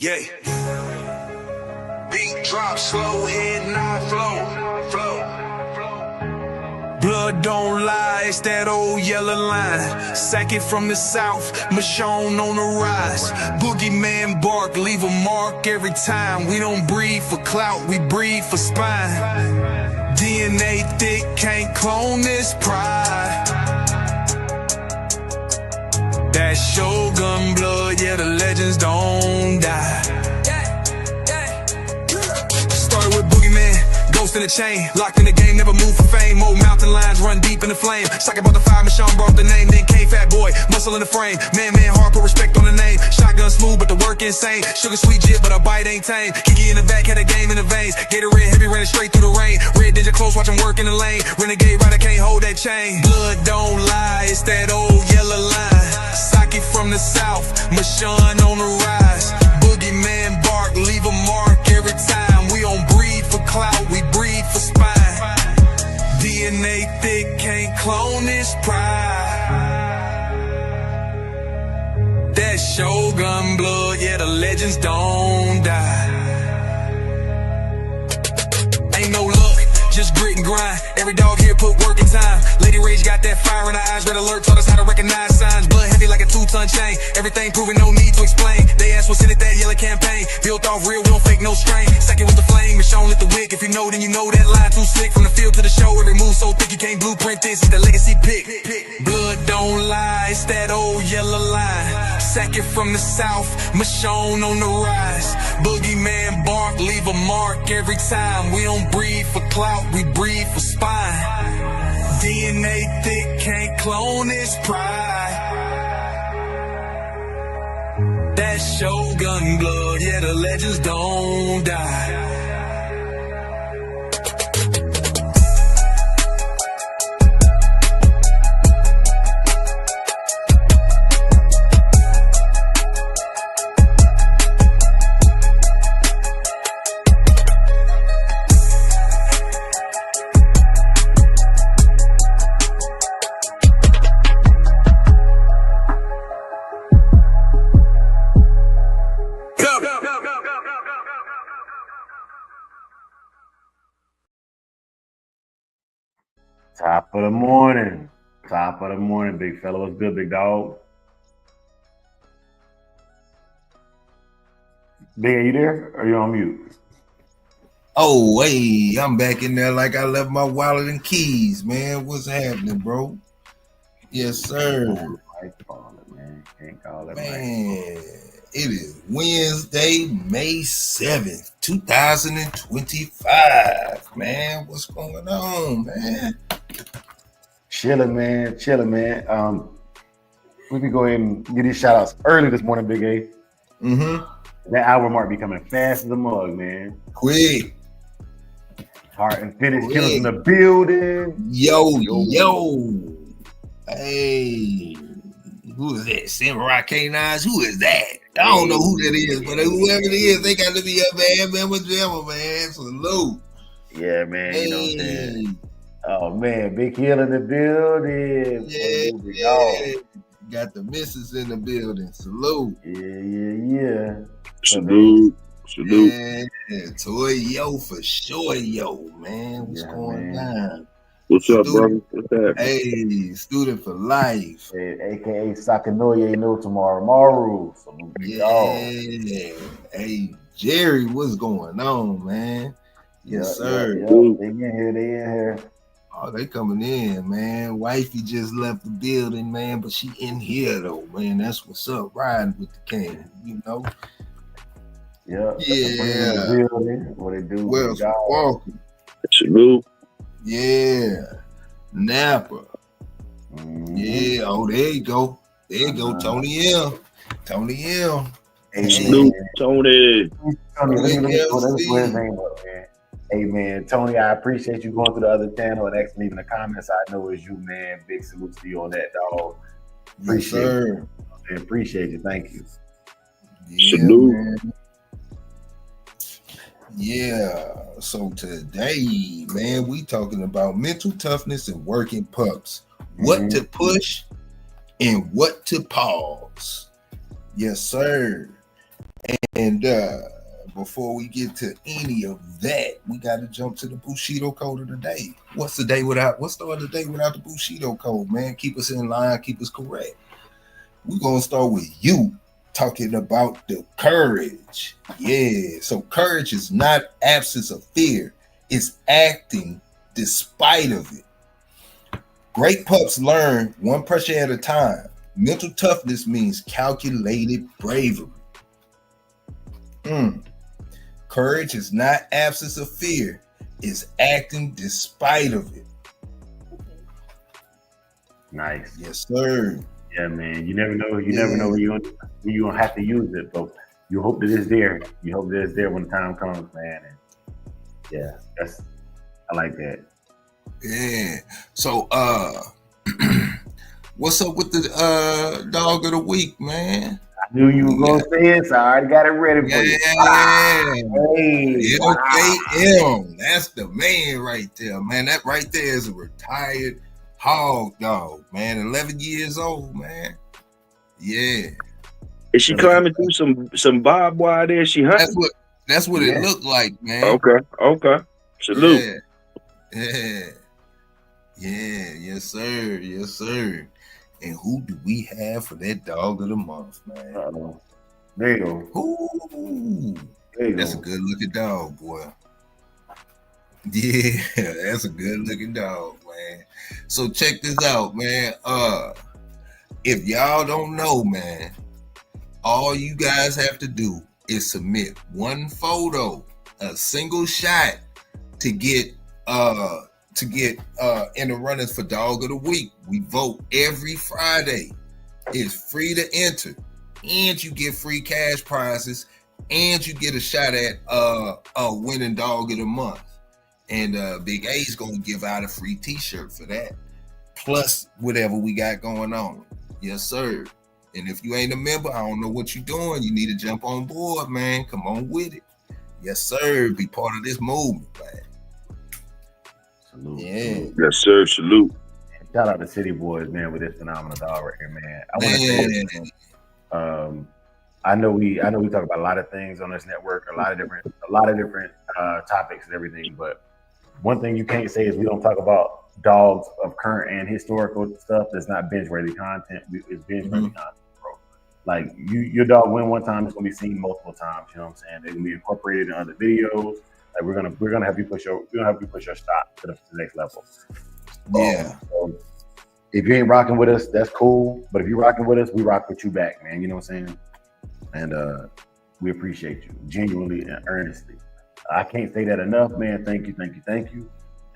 Yeah. Beat drop, slow, head nod, flow. Blood don't lie, it's that old yellow line. Sack it from the south, Michonne on the rise. Boogeyman bark, leave a mark every time. We don't breathe for clout, we breathe for spine. DNA thick, can't clone this pride. That Shogun blood, yeah, the legends don't die. Started with Boogeyman, ghost in the chain. Locked in the game, never moved for fame. Old mountain lions run deep in the flame. Socket about the fire, Michonne brought the name. Then came fat boy, muscle in the frame. Man, hard, put respect on the name. Shotgun smooth, but the work insane. Sugar sweet jit, but a bite ain't tame. Kiki in the back, had a game in the veins. Gatorade heavy, running straight through the rain. Red Ninja close, watch him work in the lane. Renegade rider, can't hold that chain. Blood don't lie, it's that old yellow line. Socket from the south, Michonne on the rise. Boogeyman bark, leave a mark every time. We don't breathe for clout, we breathe for spine. DNA thick, can't clone this pride. That Shogun blood, yeah, the legends don't die. Ain't no luck, just grit and grind. Every dog here put work in time. Lady Rage got that fire in her eyes. Red alert taught us how to recognize signs. Blood heavy like a 2-ton chain. Everything proven, no need to explain. They asked what's in it, that yellow campaign. Built off real, we don't fake no strain. Second was the flame, Michonne lit the wick. If you know, then you know that line too slick. From the field to the show, every move so thick you can't blueprint this. It's the legacy pick. Blood don't lie, it's that old yellow line. Second from the south, Michonne on the rise. Boogeyman bark, leave a mark every time. We don't breathe for clout, we breathe for spine. DNA thick, can't clone this pride. That Shogun blood, yeah, the legends don't die. Top of the morning, big fella. What's good, big dog? Big, are you there? Or are you on mute? Oh, hey, I'm back in there like I left my wallet and keys, man. What's happening, bro? Yes, sir. Man. Can't call it, man. It is Wednesday, May 7th, 2025, man. What's going on, man? Chilling, man. We can go ahead and get these shout outs early this morning, Big A. That hour mark be coming fast as a mug, man. Quick. Heart and Finish Kennels in the building. Yo. Hey. Who is that? Samurai Kennels? Who is that? I don't know who that is, but whoever it is, they got to be a bad member, man. Salute. Yeah, man. You know what I'm saying? Oh, man. Big Hill in the building. Yeah. Got the missus in the building. Salute. Yeah. Salute. Yeah. Toy for sure, man. What's going on? What's up, brother? What's that? Hey, student for life. Hey, AKA Sakanoye no tomorrow. Salute, yeah. Hey, Jerry, what's going on, man? Yes, sir. They in here. Oh, they coming in, man. Wifey just left the building, man, but she in here though, man. That's what's up. Riding with the king, you know. Yeah. What they do? Well, walking. Salute. Yeah. Napa. Yeah. Oh, there you go. Tony L. Hey, Salute, Tony. Hey, man, Tony, I appreciate you going to the other channel and actually leaving the comments. I know it's you, man. Big salute to you on that, dog. Appreciate you. Thank you. Yeah, salute. Man. Yeah. So today, man, we talking about mental toughness and working pups. What to push and what to pause. Yes, sir. And before we get to any of that, we got to jump to the Bushido code of the day. What's the start of the day without the Bushido code, man? Keep us in line, keep us correct. We're gonna start with you talking about the courage. Yeah, so courage is not absence of fear, it's acting despite of it. Great pups learn one pressure at a time. Mental toughness means calculated bravery. Courage is not absence of fear, it's acting despite of it. Nice. Yes, sir. Yeah, man. You never know. You never know when you're gonna have to use it, but you hope that it's there. You hope that it's there when the time comes, man. And yeah, I like that. Yeah. So what's up with the dog of the week, man? I knew you were gonna say it, so I already got it ready for you. Hey, LKM. That's the man right there, man. That right there is a retired hog dog, man. 11 years old, man. Yeah. Is she climbing through some barbed wire there? She hunting? That's what it looked like, man. Okay. Salute. Yeah. Yes, sir. And who do we have for that dog of the month, man? There you go. Ooh, there you that's go. a good looking dog, boy. Yeah, that's a good looking dog, man. So check this out, man. If y'all don't know, man, all you guys have to do is submit one photo, a single shot, to get in the runnings for dog of the week. We vote every Friday. It's free to enter, and you get free cash prizes, and you get a shot at a winning dog of the month. And Big A's gonna give out a free t-shirt for that, plus whatever we got going on. Yes, sir. And if you ain't a member, I don't know what you're doing. You need to jump on board, man. Come on with it. Yes, sir. Be part of this movement, man. Salute. Yeah. Salute. Yes, sir. Salute. Shout out to City Boys, man, with this phenomenal dog right here, man. I want to say, I know we talk about a lot of things on this network, a lot of different topics and everything. But one thing you can't say is we don't talk about dogs of current and historical stuff that's not binge-worthy content. It's binge-worthy content, bro. Like your dog win one time, it's gonna be seen multiple times. You know what I'm saying? They're gonna be incorporated in other videos. Like we're gonna have you push your stock to the next level. Yeah. So if you ain't rocking with us, that's cool. But if you're rocking with us, we rock with you back, man. You know what I'm saying? And we appreciate you genuinely and earnestly. I can't say that enough, man. Thank you.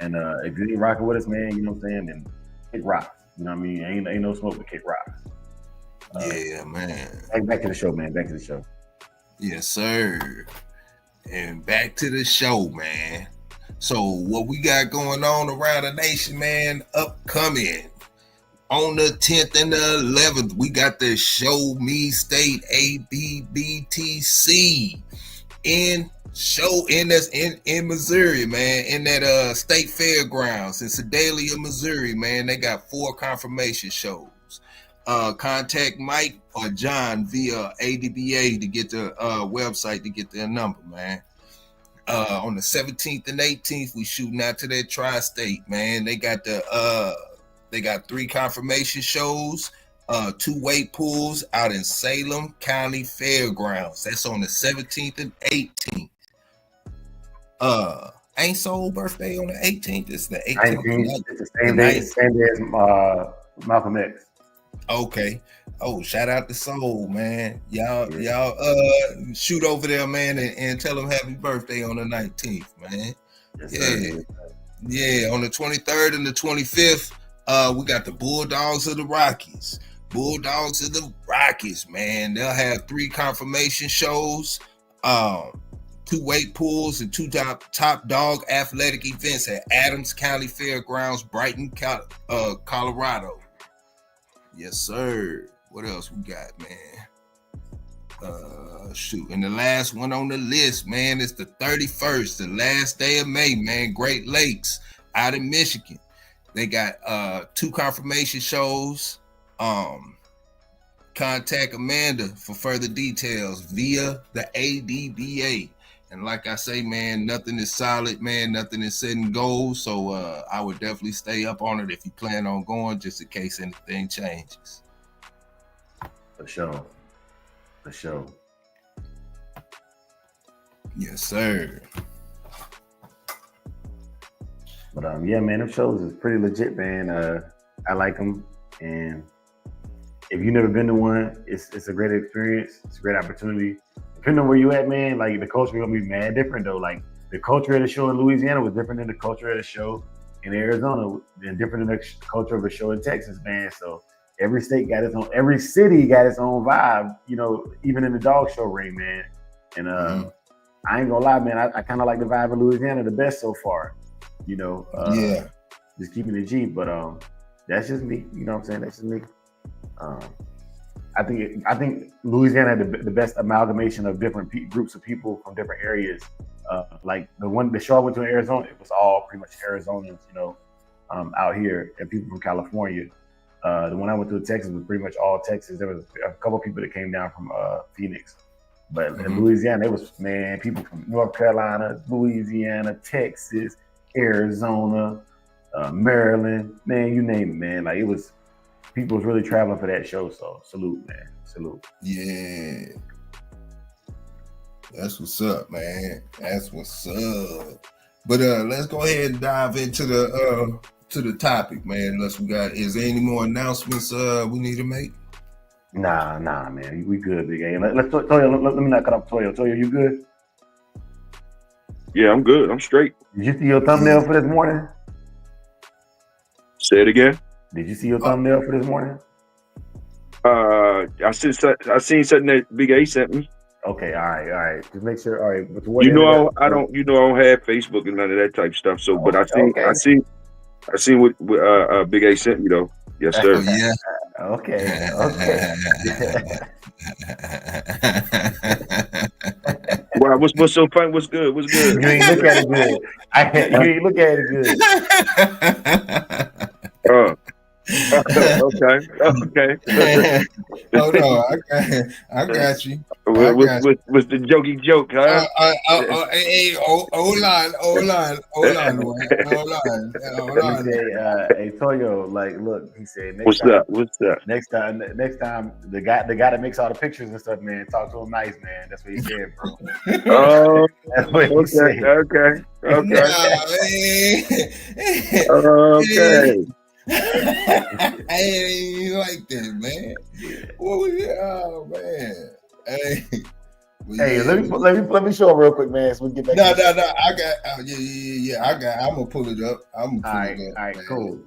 And if you ain't rocking with us, man, you know what I'm saying, then kick rocks. You know what I mean? Ain't no smoke but kick rocks. Yeah, man. Back to the show, man. Back to the show. Yes, sir. And back to the show, man. So what we got going on around the nation, man, upcoming on the 10th and the 11th, we got the Show Me State ABBTC in Missouri, man, in that state fairgrounds in Sedalia, Missouri, man. They got 4 confirmation shows. Contact Mike or John via ADBA to get the website to get their number, man. On the 17th and 18th, we shooting out to that tri-state, man. They got 3 confirmation shows, 2 weight pools out in Salem County Fairgrounds. That's on the 17th and 18th. Ain't Soul birthday on the 18th? It's the 18th. It's the same day as Malcolm X. Okay. Oh, shout out to Soul, man. Y'all shoot over there, man, and tell them happy birthday on the 19th, man. Yes, yeah. On the 23rd and the 25th, we got the Bulldogs of the Rockies. Bulldogs of the Rockies, man. They'll have 3 confirmation shows, 2 weight pools, and 2 top dog athletic events at Adams County Fairgrounds, Brighton, Colorado. Yes, sir. What else we got, man? And the last one on the list, man, is the 31st, the last day of May, man. Great Lakes out in Michigan. They got 2 confirmation shows, contact Amanda for further details via the ADDA. And like I say, man, nothing is solid, man. Nothing is set in gold. So I would definitely stay up on it if you plan on going, just in case anything changes. For sure. For sure. Yes, sir. But yeah, man, them shows is pretty legit, man. I like them, and if you've never been to one, it's a great experience. It's a great opportunity. Depending on where you at, man, like the culture gonna be mad different though. Like the culture of the show in Louisiana was different than the culture of the show in Arizona, and different than the culture of a show in Texas, man. So every state got its own, every city got its own vibe, you know, even in the dog show ring, man. And I ain't gonna lie, man, I kind of like the vibe of Louisiana the best so far. You know, just keeping it G, but that's just me. You know what I'm saying? That's just me. I think Louisiana had the best amalgamation of different groups of people from different areas. Like the show I went to in Arizona, it was all pretty much Arizonans, you know, out here, and people from California. The one I went to in Texas was pretty much all Texas. There was a couple of people that came down from Phoenix, but in Louisiana, it was, man, people from North Carolina, Louisiana, Texas, Arizona, Maryland, man, you name it, man. Like it was, people was really traveling for that show. So salute, man, salute. Yeah, that's what's up, man. That's what's up. But let's go ahead and dive into the topic, man. Unless is there any more announcements we need to make? Nah, man, we good, big A. Let's Toyo. Let me not cut off Toyo. Toyo, you good? Yeah, I'm good. I'm straight. Did you see your thumbnail for this morning? Say it again. Did you see your thumbnail for this morning? I seen something that Big A sent me. Okay, all right. Just make sure. All right, but I don't have Facebook and none of that type stuff. So, but I seen what Big A sent me though. Yes, sir. Yeah. Okay. Wow, what's so fun? What's good? What's good? You ain't look at it good. You ain't look at it good. Okay. Hold on, I got you. What's the jokey joke, huh? Hey, hold on. Hey, Toyo, like, look, he said. What's up? Next time, the guy that makes all the pictures and stuff, man, talk to him nice, man. That's what he said, bro. Oh, that's what he said. Okay. I ain't like that, man. Oh man. Hey, let me show him real quick, man. So we get back. No. I got. Yeah. I'm gonna pull it up. All right, cool.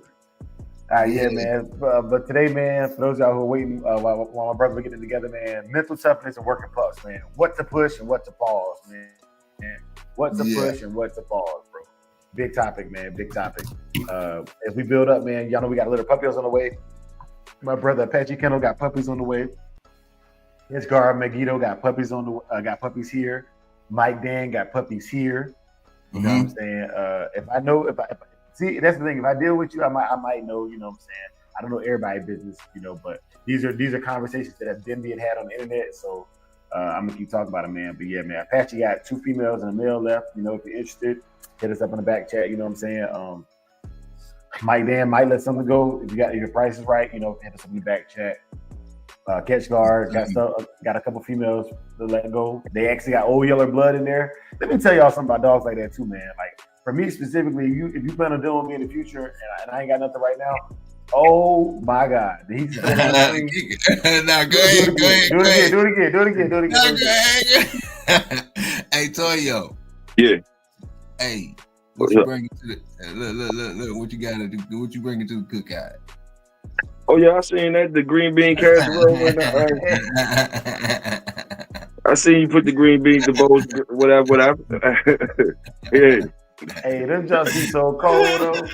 All right, yeah, man. But today, man, for those of y'all who are waiting while my brother getting it together, man, mental toughness and working pups, man. What to push and what to pause, man. What to push and what to pause, bro. Big topic, man. Big topic. As we build up, man, y'all know we got little puppies on the way. My brother Apache Kennel got puppies on the way. His guard Megiddo got puppies got puppies here. Mike Dan got puppies here. You know what I'm saying? If I see, that's the thing. If I deal with you, I might know. You know what I'm saying? I don't know everybody's business, you know, but these are conversations that have been being had on the internet. So I'm gonna keep talking about it, man. But yeah, man, Apache got 2 females and a male left. You know, if you're interested, hit us up in the back chat. You know what I'm saying? Mike Dan might let something go if your price is right. You know, hit us up in the back chat. Catch guard got a couple females to let go. They actually got old yellow blood in there. Let me tell y'all something about dogs like that too, man. Like for me specifically, if you plan on dealing with me in the future, and I ain't got nothing right now, oh my God, he's now go ahead. Do it again. Hey Toyo. Yeah. Hey, what you bringing to the look? What you gotta do? What you bringing to the cookout? Oh yeah, I seen that, the green bean casserole. I seen you put the green beans, the bowls, whatever. Yeah. Hey, them jumps be so cold though.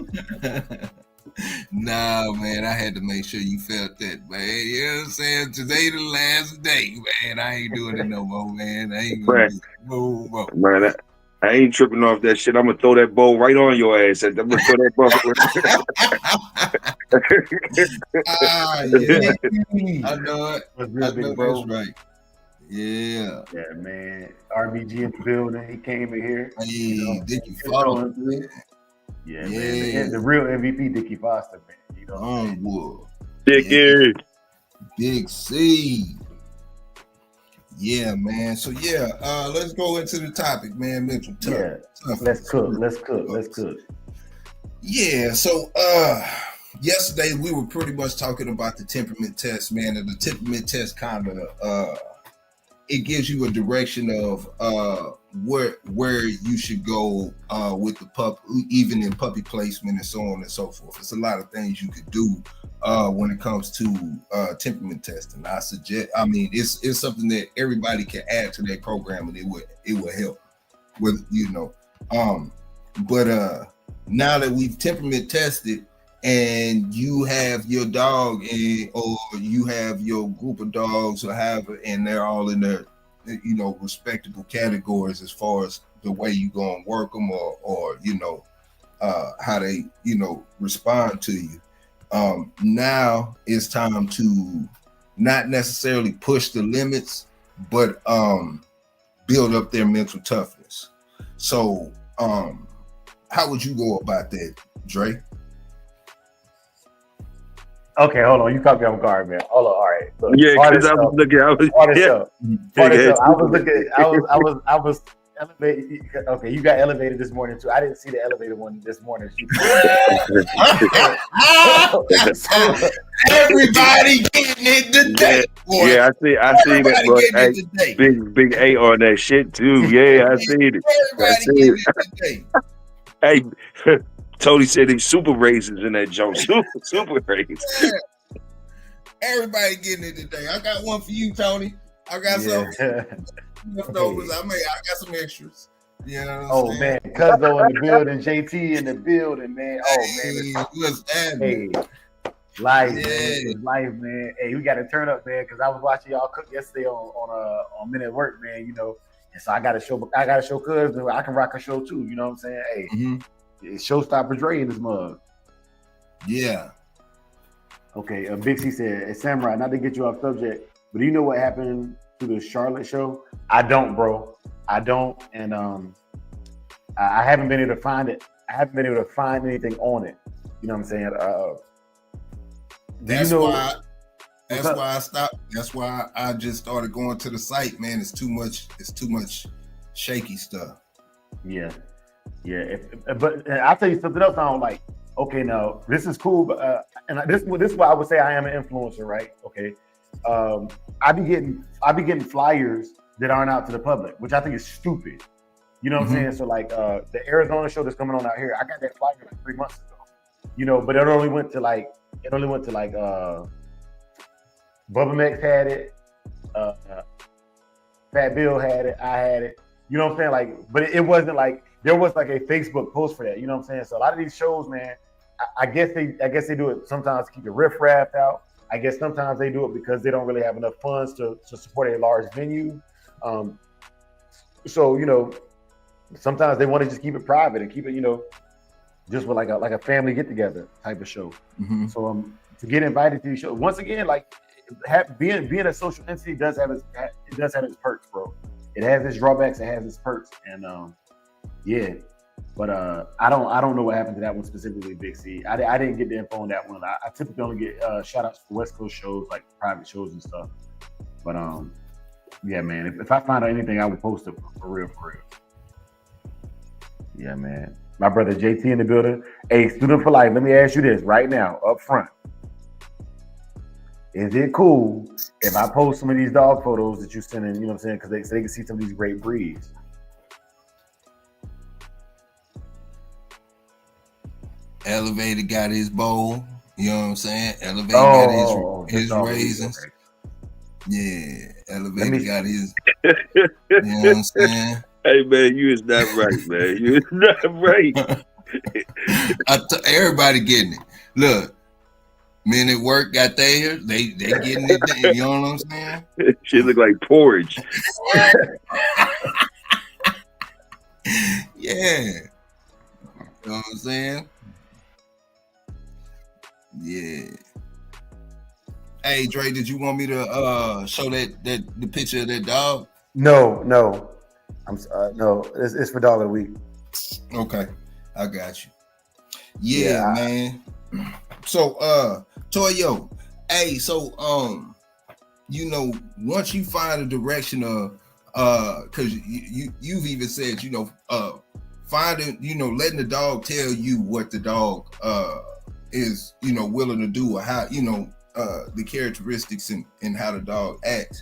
Nah, man, I had to make sure you felt that, man. You know what I'm saying? Today the last day, man. I ain't doing it no more, man. I ain't gonna do it no more. Man, I ain't tripping off that shit. I'm gonna throw that bowl right on your ass. I'm gonna throw that bowl. Yeah. I know it. What's good, big bro? That's right. Yeah. Yeah, man. RBG in the building. He came in here. Hey, Dickie Foster. Yeah, man. The real MVP, Dickie Foster, man. You know what I'm saying? Wood. Dickie. Big C. Yeah, man. So yeah, let's go into the topic, man. Mental toughness. Yeah. Let's cook. Yeah. So yesterday we were pretty much talking about the temperament test, man. And the temperament test kind of it gives you a direction of where you should go with the pup, even in puppy placement and so on and so forth. It's a lot of things you could do when it comes to temperament testing. I mean, it's something that everybody can add to their program, and it would help with, you know. But now that we've temperament tested, and you have your dog or you have your group of dogs or however, and they're all in their, you know, respectable categories as far as the way you go and work them or you know, how they, you know, respond to you. Now it's time to not necessarily push the limits, but build up their mental toughness. So how would you go about that, Dre? Okay, hold on. You caught me off guard, man. Hold on. All right. Look, yeah, because I was looking. I was elevated. Okay, you got elevated this morning too. I didn't see the elevated one this morning. Everybody getting it today. Boy. Yeah, I see that. Hey, big A on that shit too. Yeah, I see it. Everybody getting it today. Hey. Tony said he's super raisins in that joke. Super raisins. Yeah. Everybody getting it today. I got one for you, Tony. I got some leftovers. I got some extras. You know what I'm saying? Man, Cuzzo in the building, JT in the building, man. Life, man. Hey, we got to turn up, man, because I was watching y'all cook yesterday on Men at Work, man. You know, and so I got to show Cuz I can rock a show too. You know what I'm saying? Hey. It's Showstopper Dre in this mug. Yeah. Okay, Big C said, hey, Samurai, not to get you off subject, but do you know what happened to the Charlotte show? I don't, bro. I don't, and I haven't been able to find it. I haven't been able to find anything on it. You know what I'm saying? That's why I stopped. That's why I just started going to the site, man. It's too much shaky stuff. Yeah. Yeah, but I'll tell you something else I don't like. Okay, now this is cool, but and this is why I would say I am an influencer, right? Okay, I be getting flyers that aren't out to the public, which I think is stupid. You know what I'm saying? So like the Arizona show that's coming on out here, I got that flyer like 3 months ago. You know, but it only went to like Bubba Mex had it, Fat Bill had it, I had it. You know what I'm saying? Like, but it wasn't like there was like a Facebook post for that. You know what I'm saying? So a lot of these shows, man, I guess they do it sometimes to keep the riffraff out. I guess sometimes they do it because they don't really have enough funds to support a large venue. So, you know, sometimes they want to just keep it private and keep it, you know, just with like a family get together type of show. So to get invited to these shows, once again, like being a social entity does have its perks, bro. It has its drawbacks, it has its perks, and yeah. But I don't know what happened to that one specifically, Big C. I didn't get the info on that one. I typically only get shout outs for West Coast shows, like private shows and stuff. But yeah, man. If I find out anything, I will post it for real. Yeah, man. My brother JT in the building. Hey, student for life. Let me ask you this right now, up front. Is it cool if I post some of these dog photos that you send in, you know what I'm saying? Because they can see some of these great breeds. Elevated got his bowl, you know what I'm saying? Elevated got his raisins. Okay. Yeah, Elevated got his, you know what I'm saying? Hey, man, you is not right, man. You is not right. Everybody getting it. Look, Men at Work got theirs. They getting it. You know what I'm saying? Shit look like porridge. Yeah. You know what I'm saying? Yeah. Hey, Dre, did you want me to show the picture of that dog? No. No. It's for dog of the week. Okay, I got you. Yeah, man. So, Toyo, hey, so you know, once you find a direction of because you've even said, you know, finding, you know, letting the dog tell you what the dog is, you know, willing to do, or how, you know, the characteristics and how the dog acts.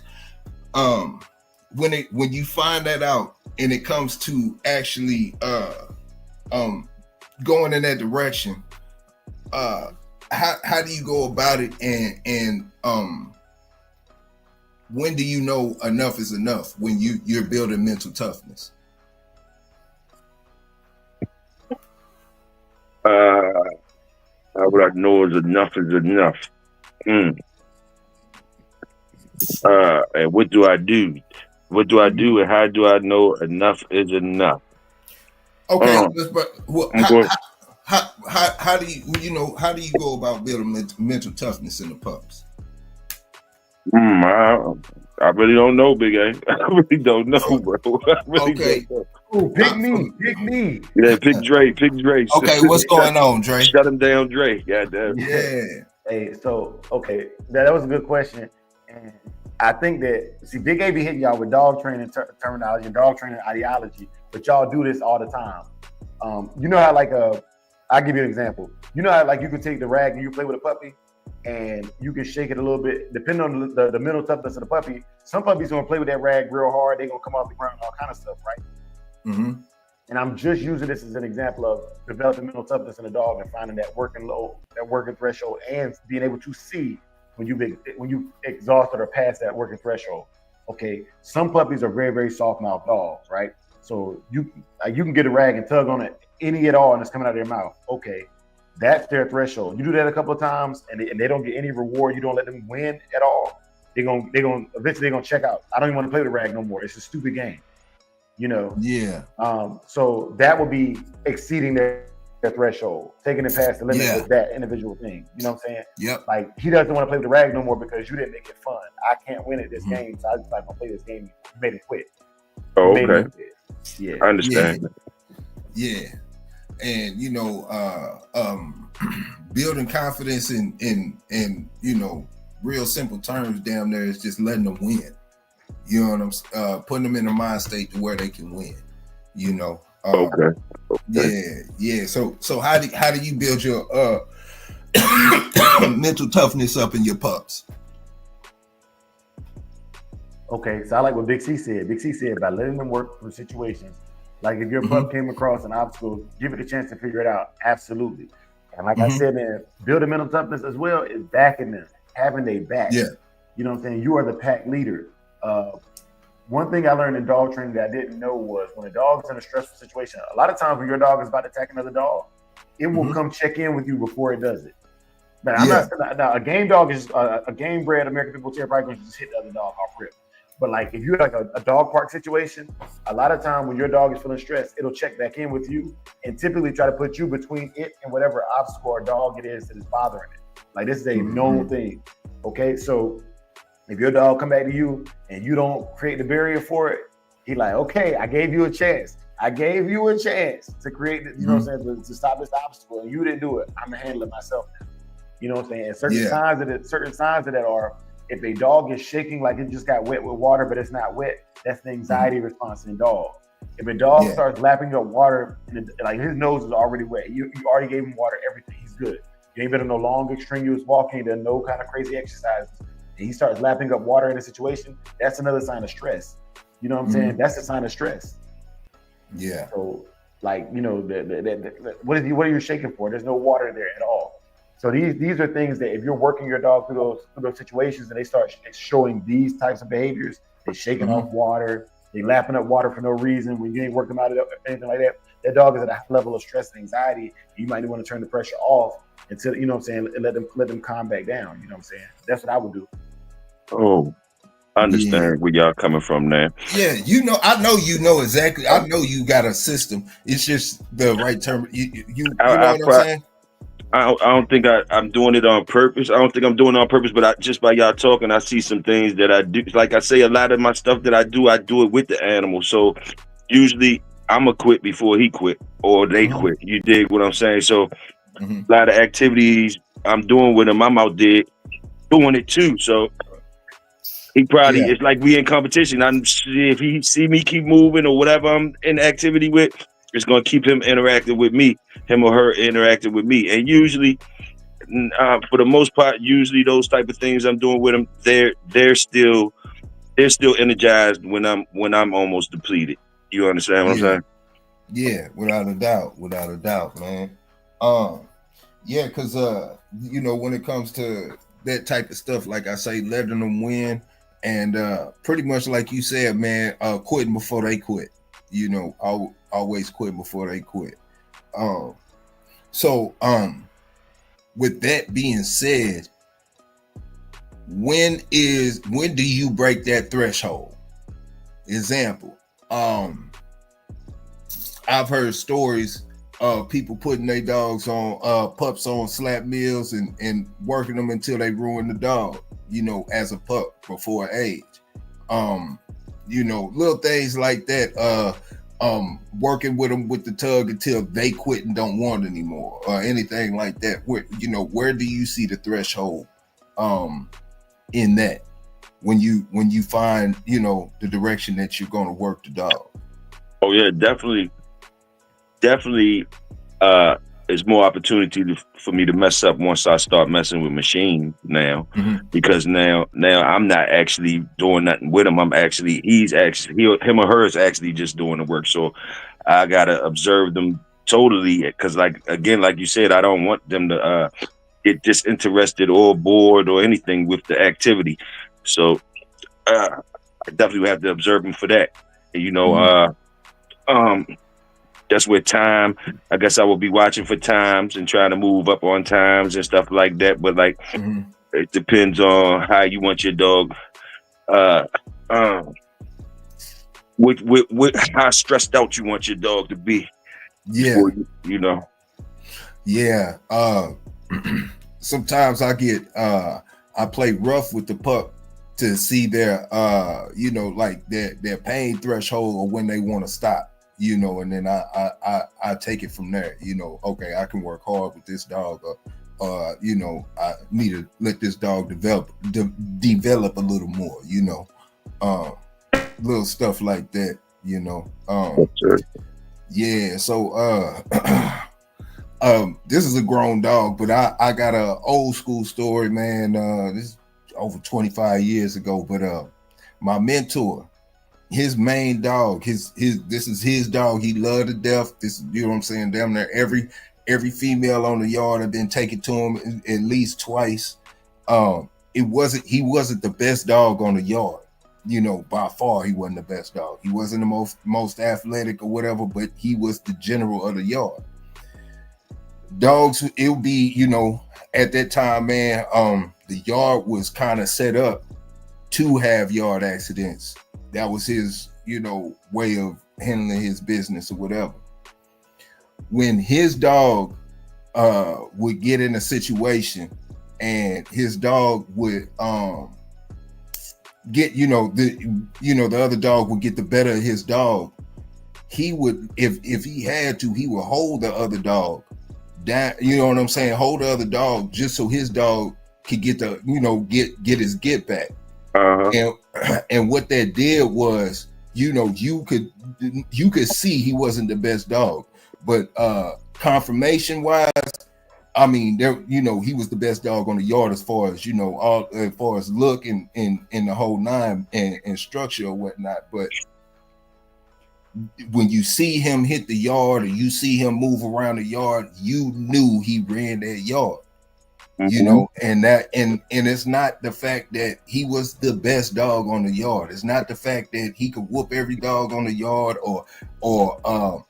When you find that out and it comes to actually going in that direction, how do you go about it, and when do you know enough is enough when you're building mental toughness? How would I know is enough is enough? And what do I do? What do I do, and how do I know enough is enough? Okay, but how do you go about building mental toughness in the pups? I really don't know, Big A. I really don't know, bro. Okay. Ooh, pick me. Yeah, pick Dre. Okay, what's going on, Dre? Shut him down, Dre. Goddamn. Yeah. Hey, so okay, that was a good question, and I think that Big A be hitting y'all with dog training terminology and dog training ideology, but y'all do this all the time. You know how I'll give you an example. You know how you can take the rag and you play with a puppy, and you can shake it a little bit, depending on the mental toughness of the puppy. Some puppies gonna play with that rag real hard. They're gonna come off the ground, all kind of stuff, right? Mm-hmm. And I'm just using this as an example of developing mental toughness in a dog and finding that working low, that working threshold, and being able to see when you exhausted or past that working threshold. Okay, some puppies are very, very soft-mouthed dogs, right? So you can get a rag and tug on it any at all, and it's coming out of their mouth. Okay, that's their threshold. You do that a couple of times, and they don't get any reward. You don't let them win at all. They're gonna eventually check out. I don't even want to play with the rag no more. It's a stupid game, you know. Yeah. So that would be exceeding their threshold, taking it past the limit with that individual thing. You know what I'm saying? Yep. Like, he doesn't want to play with the rag no more because you didn't make it fun. I can't win at this game, so I just gonna play this game. You made it quit. Oh, okay. Yeah, I understand. Yeah. And you know, building confidence in you know, real simple terms, damn near, is just letting them win. You know what I'm saying? Putting them in a mind state to where they can win. You know. Okay. Yeah. So how do you build your mental toughness up in your pups? Okay, so I like what Big C said. Big C said by letting them work through situations. Like if your pup came across an obstacle, give it a chance to figure it out. Absolutely. And like I said, man, building mental toughness as well is backing them, having their back. Yeah. You know what I'm saying? You are the pack leader. One thing I learned in dog training that I didn't know was when a dog's in a stressful situation, a lot of times when your dog is about to attack another dog, it will come check in with you before it does it. But I'm not now, a game dog is a game bred American People Terrier probably going to just hit the other dog off rip. But like if you're like a dog park situation, a lot of time when your dog is feeling stressed, it'll check back in with you and typically try to put you between it and whatever obstacle or dog it is that is bothering it. Like this is a known thing. Okay, so if your dog come back to you and you don't create the barrier for it, he like, okay, I gave you a chance. I gave you a chance to create, you know what I'm saying, to stop this obstacle, and you didn't do it. I'm gonna handle it myself now. You know what I'm saying? And certain signs of that are, if a dog is shaking like it just got wet with water, but it's not wet, that's the anxiety response in dog. If a dog starts lapping up water, and like his nose is already wet, you already gave him water, everything, he's good. You ain't been on no long, extraneous walking, done no kind of crazy exercises, and he starts lapping up water in a situation, that's another sign of stress. You know what I'm saying? That's a sign of stress. Yeah. So, like, you know, what are you shaking for? There's no water there at all. So these are things that if you're working your dog through those situations and they start showing these types of behaviors, they're shaking off water, they lapping up water for no reason when you ain't working them out or anything like that, that dog is at a high level of stress and anxiety. You might want to turn the pressure off until, you know what I'm saying, and let them calm back down. You know what I'm saying? That's what I would do. Oh, I understand where y'all coming from now. Yeah, you know, I know you know exactly. I know you got a system. It's just the right term. You know what I'm saying? I don't think I'm doing it on purpose. I don't think I'm doing it on purpose, but just by y'all talking, I see some things that I do. Like I say, a lot of my stuff that I do it with the animal. So usually I'm going to quit before he quit or they quit. You dig what I'm saying? So a lot of activities I'm doing with him, I'm out there doing it too. So he probably, it's like we in competition. If he see me keep moving or whatever I'm in activity with, it's going to keep him interacting with me, him or her interacting with me. And usually, for the most part, usually those type of things I'm doing with them, they're still energized when I'm almost depleted. You understand what I'm saying? Yeah, without a doubt, man. Yeah, because you know, when it comes to that type of stuff, like I say, letting them win, and pretty much like you said, man, quitting before they quit. You know, always quit before they quit. So with that being said, when do you break that threshold? Example, I've heard stories of people putting their dogs on pups on slap meals and working them until they ruin the dog, you know, as a pup before age. You know, little things like that, working with them with the tug until they quit and don't want anymore, or anything like that. Where do you see the threshold in that when you find, you know, the direction that you're going to work the dog? Oh yeah, definitely. It's more opportunity for me to mess up once I start messing with machine now, because now I'm not actually doing nothing with him. Him or her is actually just doing the work. So I gotta observe them totally, because like you said, I don't want them to get disinterested or bored or anything with the activity. So I definitely have to observe them for that. You know, that's where time, I guess I will be watching for times and trying to move up on times and stuff like that. But like, it depends on how you want your dog, with how stressed out you want your dog to be. Yeah. You know. Yeah. Sometimes I play rough with the pup to see their, you know, like their pain threshold or when they want to stop. You know, and then I take it from there. You know, okay, I can work hard with this dog, or you know, I need to let this dog develop a little more. You know, little stuff like that. You know, yeah. So, this is a grown dog, but I got a old school story, man. This is over 25 years ago, but my mentor, his main dog, this is his dog. He loved to death. This, you know what I'm saying? Damn near every female on the yard have been taken to him at least twice. He wasn't the best dog on the yard. You know, by far he wasn't the best dog. He wasn't the most athletic or whatever, but he was the general of the yard. Dogs, it would be, you know, at that time, man, the yard was kind of set up to have yard accidents. That was his, you know, way of handling his business or whatever. When his dog would get in a situation and his dog would get, the other dog would get the better of his dog, he would, if he had to, he would hold the other dog down, you know what I'm saying? Hold the other dog just so his dog could get the, you know, get his get back. And what that did was, you know, you could see he wasn't the best dog, but confirmation wise, I mean, there, you know, he was the best dog on the yard as far as, you know, as far as look and the whole nine and structure or whatnot. But when you see him hit the yard or you see him move around the yard, you knew he ran that yard. You know, and it's not the fact that he was the best dog on the yard. It's not the fact that he could whoop every dog on the yard or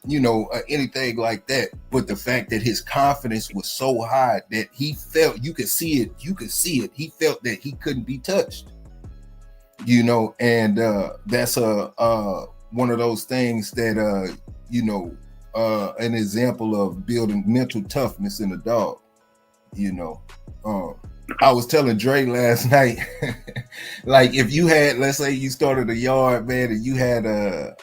you know, anything like that. But the fact that his confidence was so high that he felt, you could see it. He felt that he couldn't be touched. You know, and that's one of those things that you know, an example of building mental toughness in a dog. You know, I was telling Dre last night, like if you had, let's say you started a yard, man, and you had a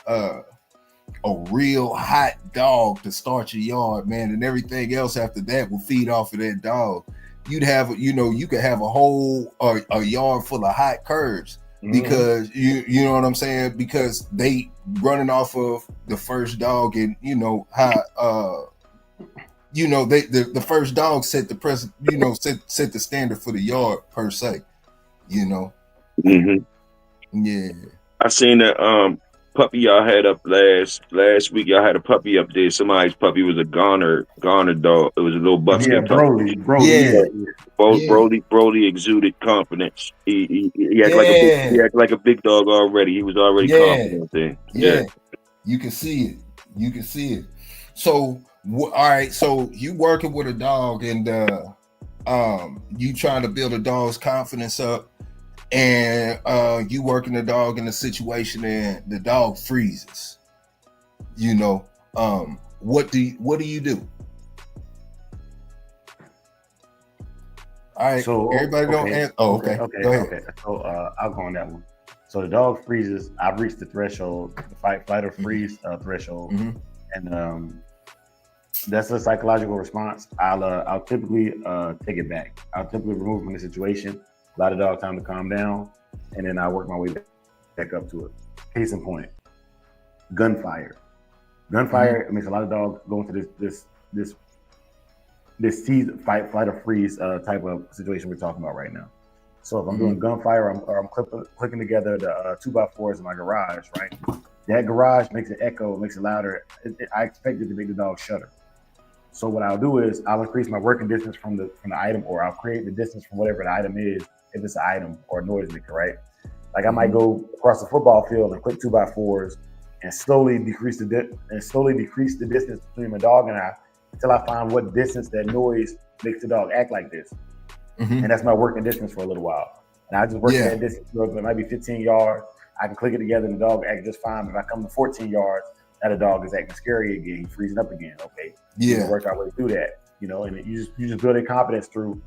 real hot dog to start your yard, man, and everything else after that will feed off of that dog. You'd have, you know, you could have a whole a yard full of hot curs because you know what I'm saying, because they running off of the first dog, and you know how you know the first dog set the precedent, you know, set the standard for the yard per se, you know. Yeah, I seen that puppy y'all had up last week. Y'all had a puppy up there. Somebody's puppy was a Garner dog. It was a little busted. Yeah, Broly. Broly exuded confidence. He acted like a big dog already. He was already confident there. Yeah, you can see it. So all right, so you working with a dog, and you trying to build a dog's confidence up, and you working the dog in a situation and the dog freezes. You know, what do you do? All right, so everybody don't answer. Oh, okay. Go ahead. Okay. So I'll go on that one. So the dog freezes. I've reached the threshold, the fight, flight, or freeze threshold, and that's a psychological response. I'll typically take it back. I'll typically remove from the situation, allow the dog time to calm down, and then I work my way back up to it. Case in point, gunfire. It makes a lot of dogs go into this tease, fight, flight, or freeze type of situation we're talking about right now. So if I'm doing gunfire, or I'm clicking together the 2x4s in my garage, right? That garage makes it echo, makes it louder. I expect it to make the dog shudder. So what I'll do is I'll increase my working distance from the item, or I'll create the distance from whatever the item is, if it's an item or a noise maker, right? Like I might go across the football field and click 2x4s and slowly decrease the distance between my dog and I until I find what distance that noise makes the dog act like this. And that's my working distance for a little while. And I just work that distance. It might be 15 yards. I can click it together and the dog act just fine. If I come to 14 yards, now the dog is acting scary again, freezing up again. Okay, work our way through that, you know. And you just build their confidence through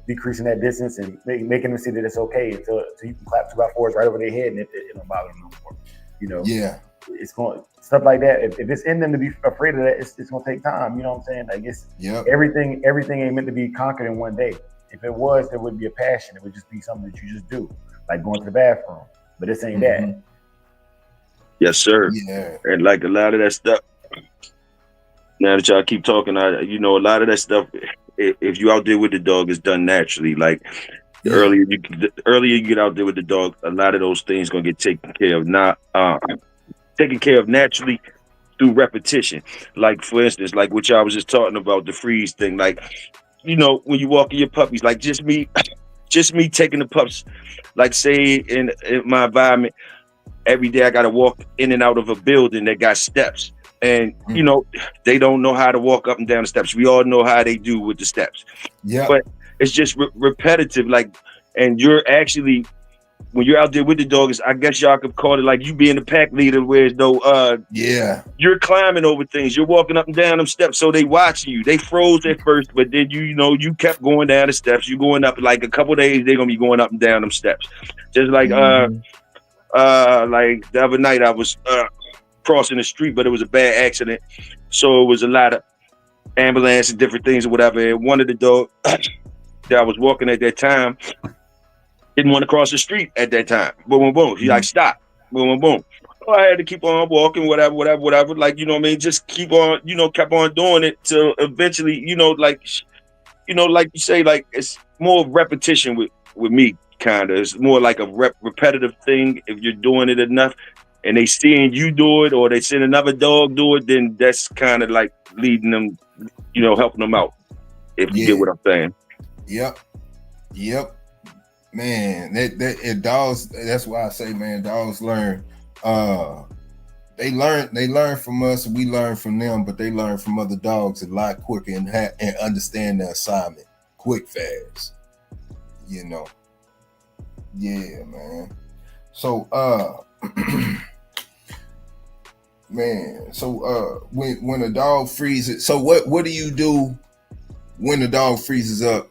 decreasing that distance and making them see that it's okay until you can clap 2x4s right over their head and it don't bother them no more. You know, it's going stuff like that. If it's in them to be afraid of that, it's going to take time. You know what I'm saying? Like it's everything ain't meant to be conquered in one day. If it was, there would be a passion. It would just be something that you just do, like going to the bathroom. But this ain't that. Yes, sir. Yeah. And like a lot of that stuff, now that y'all keep talking, you know, a lot of that stuff, if you out there with the dog, is done naturally. Like the earlier you get out there with the dog, a lot of those things gonna get taken care of. Taken care of naturally through repetition. Like for instance, like what y'all was just talking about, the freeze thing. Like, you know, when you walk in your puppies, like just me taking the pups, like say in my environment, every day I got to walk in and out of a building that got steps. And, you know, they don't know how to walk up and down the steps. We all know how they do with the steps. Yeah. But it's just repetitive. Like, and you're actually, when you're out there with the dog, I guess y'all could call it like you being the pack leader, where though, you're climbing over things. You're walking up and down them steps. So they watching you. They froze at first, but then, you know, you kept going down the steps. You going up, like a couple of days, they're going to be going up and down them steps. Just like, like the other night I was crossing the street, but it was a bad accident. So it was a lot of ambulance and different things or whatever. And one of the dogs that I was walking at that time didn't want to cross the street at that time. Boom, boom, boom. He like, stop. Boom, boom, boom. So I had to keep on walking, whatever. Like, you know what I mean? Just keep on, you know, kept on doing it till eventually, you know, like you say, like it's more repetition with me. Kind of, it's more like a repetitive thing. If you're doing it enough and they seeing you do it, or they seeing another dog do it, then that's kind of like leading them, you know, helping them out, if you get what I'm saying. Yep, man. That dogs, that's why I say, man, dogs learn. They learn from us, we learn from them, but they learn from other dogs a lot quicker and understand the assignment quick, fast, you know. Yeah, man. So man, so when a dog freezes, so what do you do when the dog freezes up,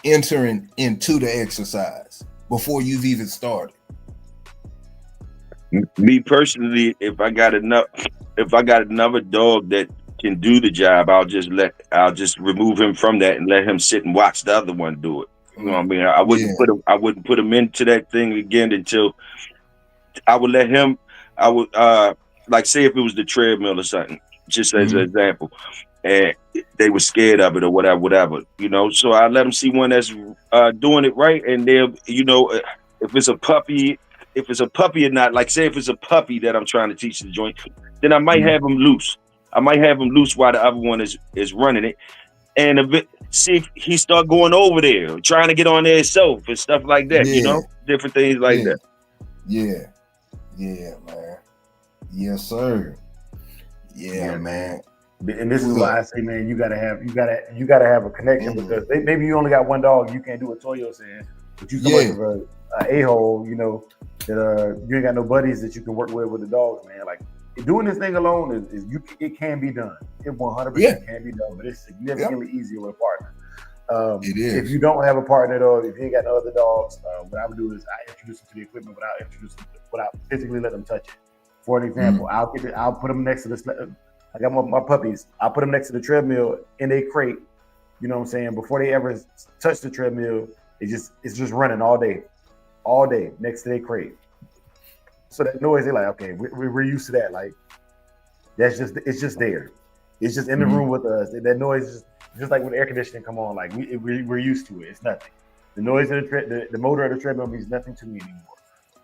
entering into the exercise before you've even started? Me personally, if I got another dog that can do the job, I'll just remove him from that and let him sit and watch the other one do it. You know what I mean? I wouldn't put him into that thing again until I would let him. I would like say if it was the treadmill or something, just as an example, and they were scared of it or whatever, you know. So I let them see one that's doing it right, and they'll, you know, if it's a puppy or not. Like say if it's a puppy that I'm trying to teach the joint, then I might have him loose. I might have him loose while the other one is running it, and see if he start going over there, trying to get on there himself and stuff like that. You know, different things like that. Yeah, man. Yes, sir. Yeah, man. And this is why I say, man, you gotta have a connection, because maybe you only got one dog, you can't do what Toyo saying, but you come up with a hole, you know, that you ain't got no buddies that you can work with the dogs, man. Like doing this thing alone it can be done. It 100% can be done, but it's significantly easier with a partner. It is. If you don't have a partner though, if you ain't got no other dogs, what I would do is I introduce them to the equipment without physically let them touch it. For an example, I'll put them next to this. I got my puppies. I'll put them next to the treadmill in a crate. You know what I'm saying? Before they ever touch the treadmill, it's just running all day next to their crate. So that noise, they're like, okay, we're used to that. Like it's just there. It's just in the room with us. That noise is just like when the air conditioning come on. Like we're used to it. It's nothing. The noise of the motor of the treadmill means nothing to me anymore.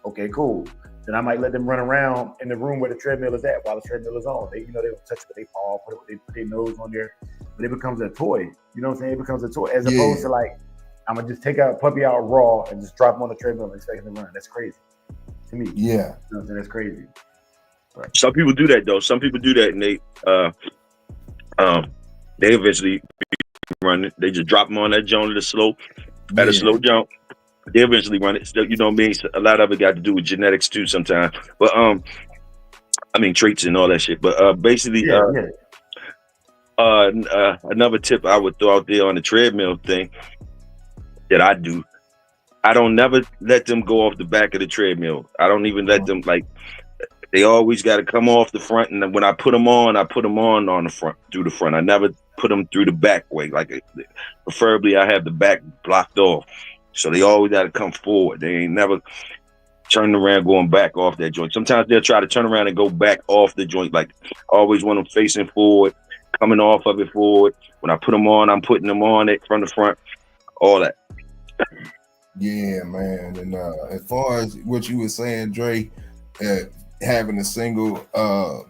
Okay, cool. Then I might let them run around in the room where the treadmill is at while the treadmill is on. They don't touch it with their paw, put their nose on there, but it becomes a toy. You know what I'm saying? It becomes a toy as opposed to like, I'm gonna just take a puppy out raw and just drop him on the treadmill and expect him to run. That's crazy to me. Yeah, you know what I'm saying? That's crazy. Right. Some people do that though. Some people do that, and they eventually run it. They just drop them on that joint at a slow jump. They eventually run it. Still, you know what I mean? So a lot of it got to do with genetics too sometimes. But I mean traits and all that shit. But basically, another tip I would throw out there on the treadmill thing that I do, I don't never let them go off the back of the treadmill. I don't even let them, like, they always got to come off the front. And when I put them on the front, through the front. I never put them through the back way. Like, preferably I have the back blocked off. So they always got to come forward. They ain't never turning around, going back off that joint. Sometimes they'll try to turn around and go back off the joint. Like, always want them facing forward, coming off of it forward. When I put them on, I'm putting them on it from the front, all that. Yeah, man. And as far as what you were saying, Dre, having a single dog,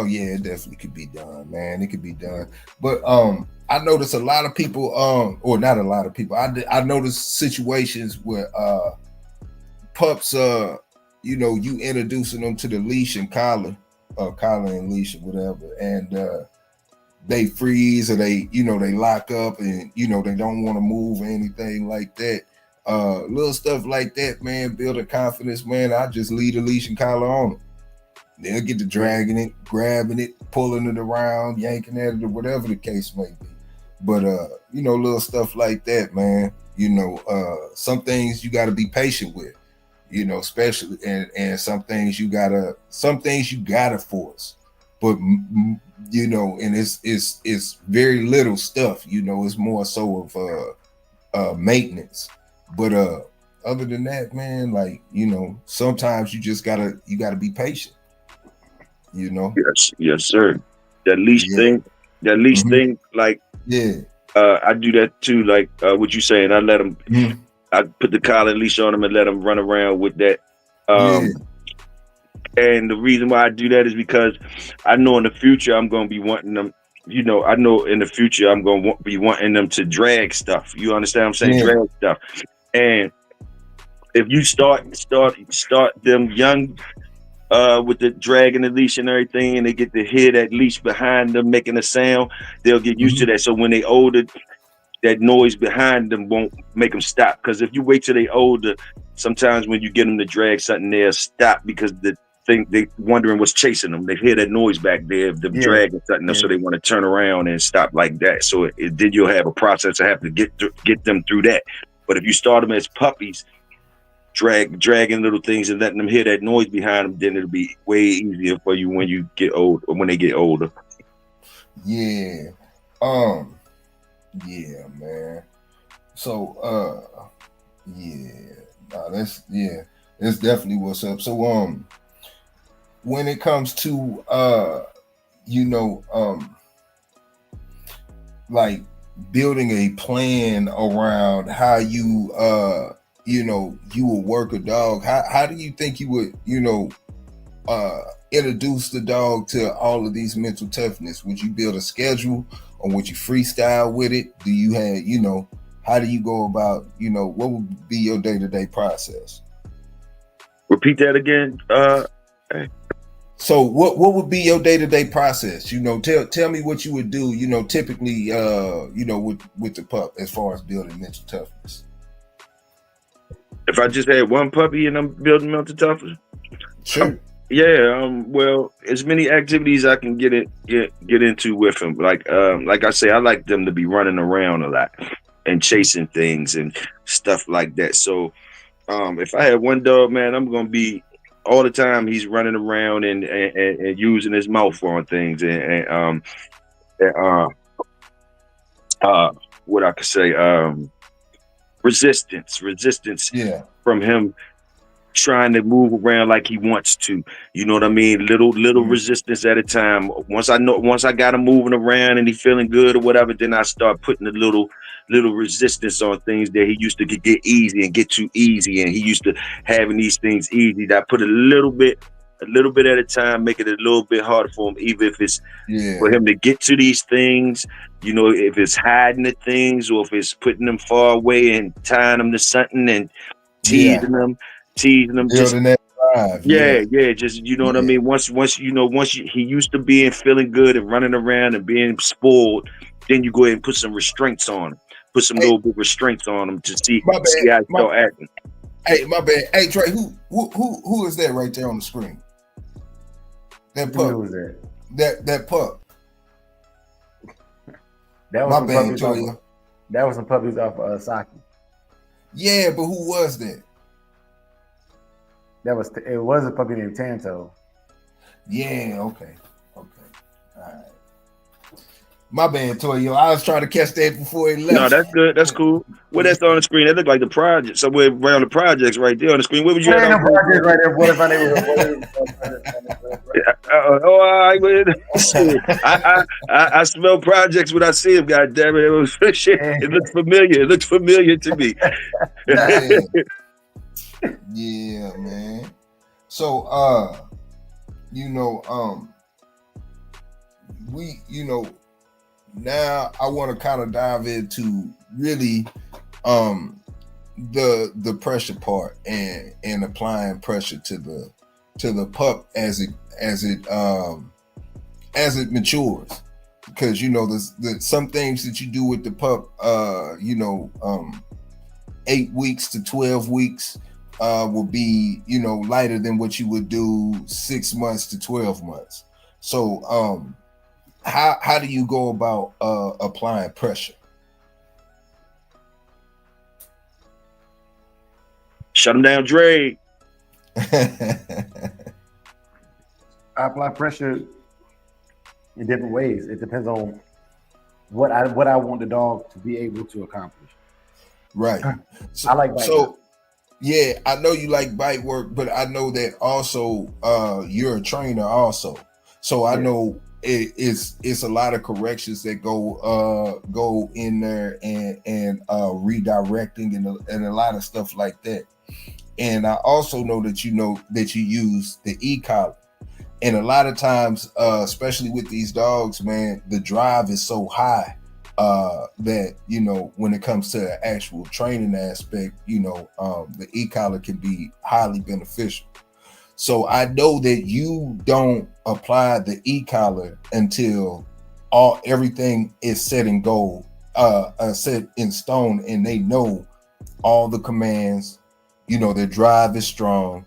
yeah, it definitely could be done, man. It could be done. But I noticed a lot of people, or not a lot of people, I noticed situations where pups, you know, you introducing them to the leash and collar, collar and leash or whatever, and they freeze or they lock up and, you know, they don't want to move or anything like that. Little stuff like that, man, building confidence, man. I just leave the leash and collar on them. They'll get to dragging it, grabbing it, pulling it around, yanking at it, or whatever the case may be. But you know, little stuff like that, man. You know, some things you got to be patient with, you know, especially, and some things you gotta force. But you know, and it's very little stuff. You know, it's more so of maintenance. But other than that, man, like, you know, sometimes you gotta be patient. You know. Yes, sir. That leash thing, like, I do that too. Like what you saying, I let them. I put the collar and leash on them and let them run around with that. And the reason why I do that is because I know in the future I'm going to be wanting them. You know, I know in the future I'm going to be wanting them to drag stuff. You understand what I'm saying? Drag stuff. And if you start them young with the drag and the leash and everything, and they get to hear that leash behind them making a sound, they'll get used to that. So when they older, that noise behind them won't make them stop. Because if you wait till they older, sometimes when you get them to drag something, they'll stop because the think they wondering what's chasing them. They hear that noise back there, the dragging something, so they want to turn around and stop like that. So then you'll have a process to have to get them through that. But if you start them as puppies, dragging little things and letting them hear that noise behind them, then it'll be way easier for you when you get old or when they get older. Yeah. Yeah, man. So that's definitely what's up. So when it comes to like building a plan around how you you will work a dog, how do you think you would introduce the dog to all of these mental toughness? Would you build a schedule, or would you freestyle with it? Do you have how do you go about what would be your day-to-day process? Repeat that again. So what would be your day-to-day process? Tell me what you would do, typically with the pup as far as building mental toughness. If I just had one puppy and I'm building mental toughness? Sure. Well, as many activities I can get into with him. Like I say, I like them to be running around a lot and chasing things and stuff like that. So if I had one dog, man, I'm gonna be all the time he's running around and using his mouth on things and what I could say, resistance from him trying to move around like he wants to, you know what I mean? Little resistance at a time. Once I got him moving around and he feeling good or whatever, then I start putting a little resistance on things that he used to get easy and get too easy, and he used to having these things easy. That I put a little bit at a time, make it a little bit harder for him, even if it's for him to get to these things, if it's hiding the things or if it's putting them far away and tying them to something and teasing them. Building that drive. Just what I mean. Once he used to feeling good and running around and being spoiled, then you go ahead and put some restraints on him. Put some little bit restraints on him to see how he start acting. Hey, my bad. Hey, Trey, who is that right there on the screen? That pup. Who was that? That pup. That was my bad, that was some puppies off Saki. Yeah, but who was that? It was a puppy named Tanto. Yeah, okay. All right. My bad, Toyo. I was trying to catch that before he left. No, that's good. That's cool. Well, that's on the screen. That looked like the project. Somewhere around the projects right there on the screen. Where would you have the project right there? What if I smell projects when I see him. God damn it! It looks familiar. It looks familiar to me. Yeah, man. So, now I want to kind of dive into really the pressure part and applying pressure to the pup as it matures, because there's some things that you do with the pup 8 weeks to 12 weeks will be lighter than what you would do 6 months to 12 months. So how do you go about applying pressure? Shut him down, Dre. I apply pressure in different ways. It depends on what I want the dog to be able to accomplish. Right. So, I like bite work. Yeah, I know you like bite work, but I know that also you're a trainer also. So I know it's a lot of corrections that go in there and redirecting and a lot of stuff like that. And I also know that you use the e-collar. And a lot of times, especially with these dogs, man, the drive is so high that, when it comes to the actual training aspect, the e-collar can be highly beneficial. So I know that you don't apply the e-collar until everything is set in set in stone, and they know all the commands, their drive is strong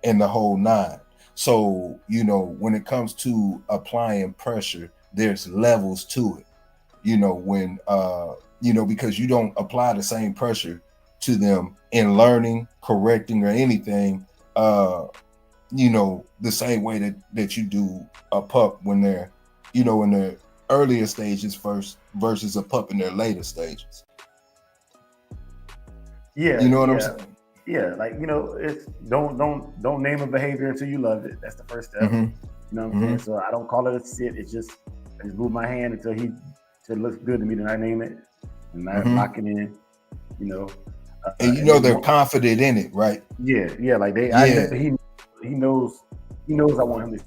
and the whole nine. So, you know, when it comes to applying pressure, there's levels to it. You know, when you know, because you don't apply the same pressure to them in learning, correcting, or anything, you know, the same way that you do a pup when they're, you know, in the earlier stages first versus a pup in their later stages. Yeah, You know what I'm saying? Yeah, like, you know, it's don't name a behavior until you love it. That's the first step. Mm-hmm. You know what I'm saying? So I don't call it a sit. It's just I just move my hand until it looks good to me. Then I name it and I lock it in. You know, and you know they're confident in it, right? Yeah, like they. Yeah. He knows I want him to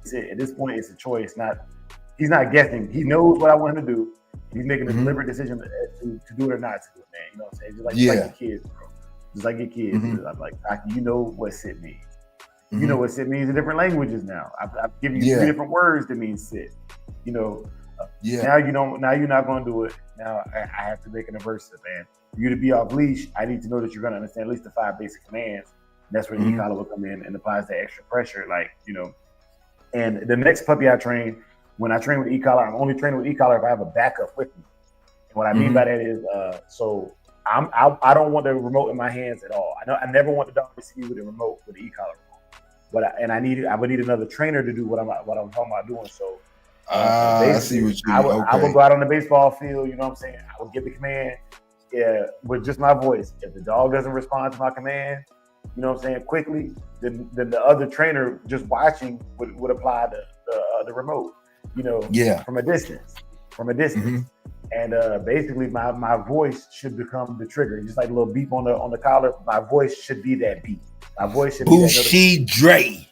sit. At this point, it's a choice. He's not guessing. He knows what I want him to do. He's making a deliberate decision to do it or not to do it, man. You know what I'm saying? Just like your kids, bro. Just like your kids. I'm like, you know what sit means. You know what sit means in different languages now. I've given you 3 different words that mean sit. You know, now you don't. Now you're not going to do it. Now I have to make an aversive, man. For you to be off leash, I need to know that you're going to understand at least the 5 basic commands. And that's where e-collar will come in and applies that extra pressure, like, you know. And the next puppy I train, when I train with e-collar, I'm only training with e-collar if I have a backup with me. And what I mean by that is, so I don't want the remote in my hands at all. I never want the dog to see me with a remote, with the e-collar remote. But I would need another trainer to do what I'm talking about doing. So I see what you mean. I would go out on the baseball field. You know what I'm saying? I would give the command, with just my voice. If the dog doesn't respond to my command, you know what I'm saying, quickly, then the other trainer just watching would apply the remote, you know, from a distance. And basically my voice should become the trigger. Just like a little beep on the collar, my voice should be that beep. My voice should be Bushy Dre.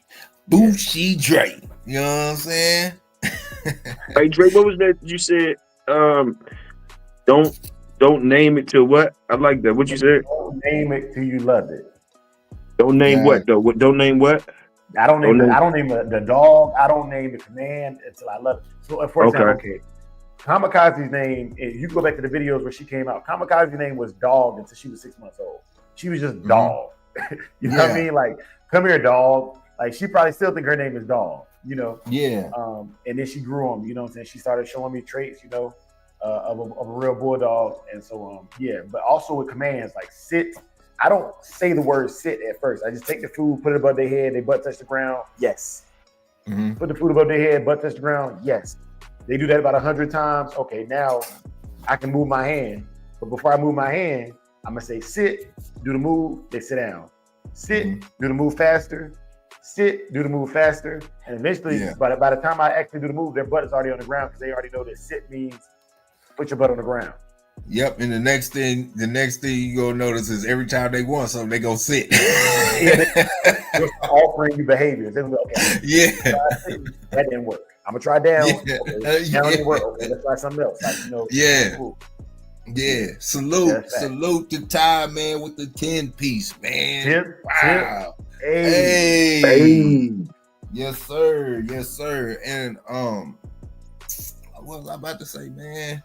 Bushy Dre. You know what I'm saying? Hey Dre, what was that you said? Don't name it till what? I like that. What you said? Don't name it till you love it. Don't name what though? What? Don't name what? I don't name the dog. I don't name the command until I love it. So, for example, Kamikaze's name. If you go back to the videos where she came out, Kamikaze's name was Dog until she was 6 months old. She was just Dog. You know what I mean? Like, come here, Dog. Like, she probably still think her name is Dog. You know? Yeah. And then she grew on me. You know what I'm saying? She started showing me traits. You know, of a real bulldog. And so but also with commands like sit. I don't say the word sit at first. I just take the food, put it above their head, they butt touch the ground. Yes. Put the food above their head, butt touch the ground. Yes. They do that about 100 times. Okay, now I can move my hand. But before I move my hand, I'm gonna say sit, do the move, they sit down. Sit, do the move faster. Sit, do the move faster. And eventually, by the time I actually do the move, their butt is already on the ground because they already know that sit means put your butt on the ground. Yep, and the next thing you gonna notice is every time they want something, they gonna sit. Just offering you behaviors. Okay, that didn't work. I'm gonna try down. Okay, down didn't work. Okay, let's try something else. Like, you know, Salute the Ty man with the 10-piece, man. Wow. Hey. Yes, sir. And what was I about to say, man?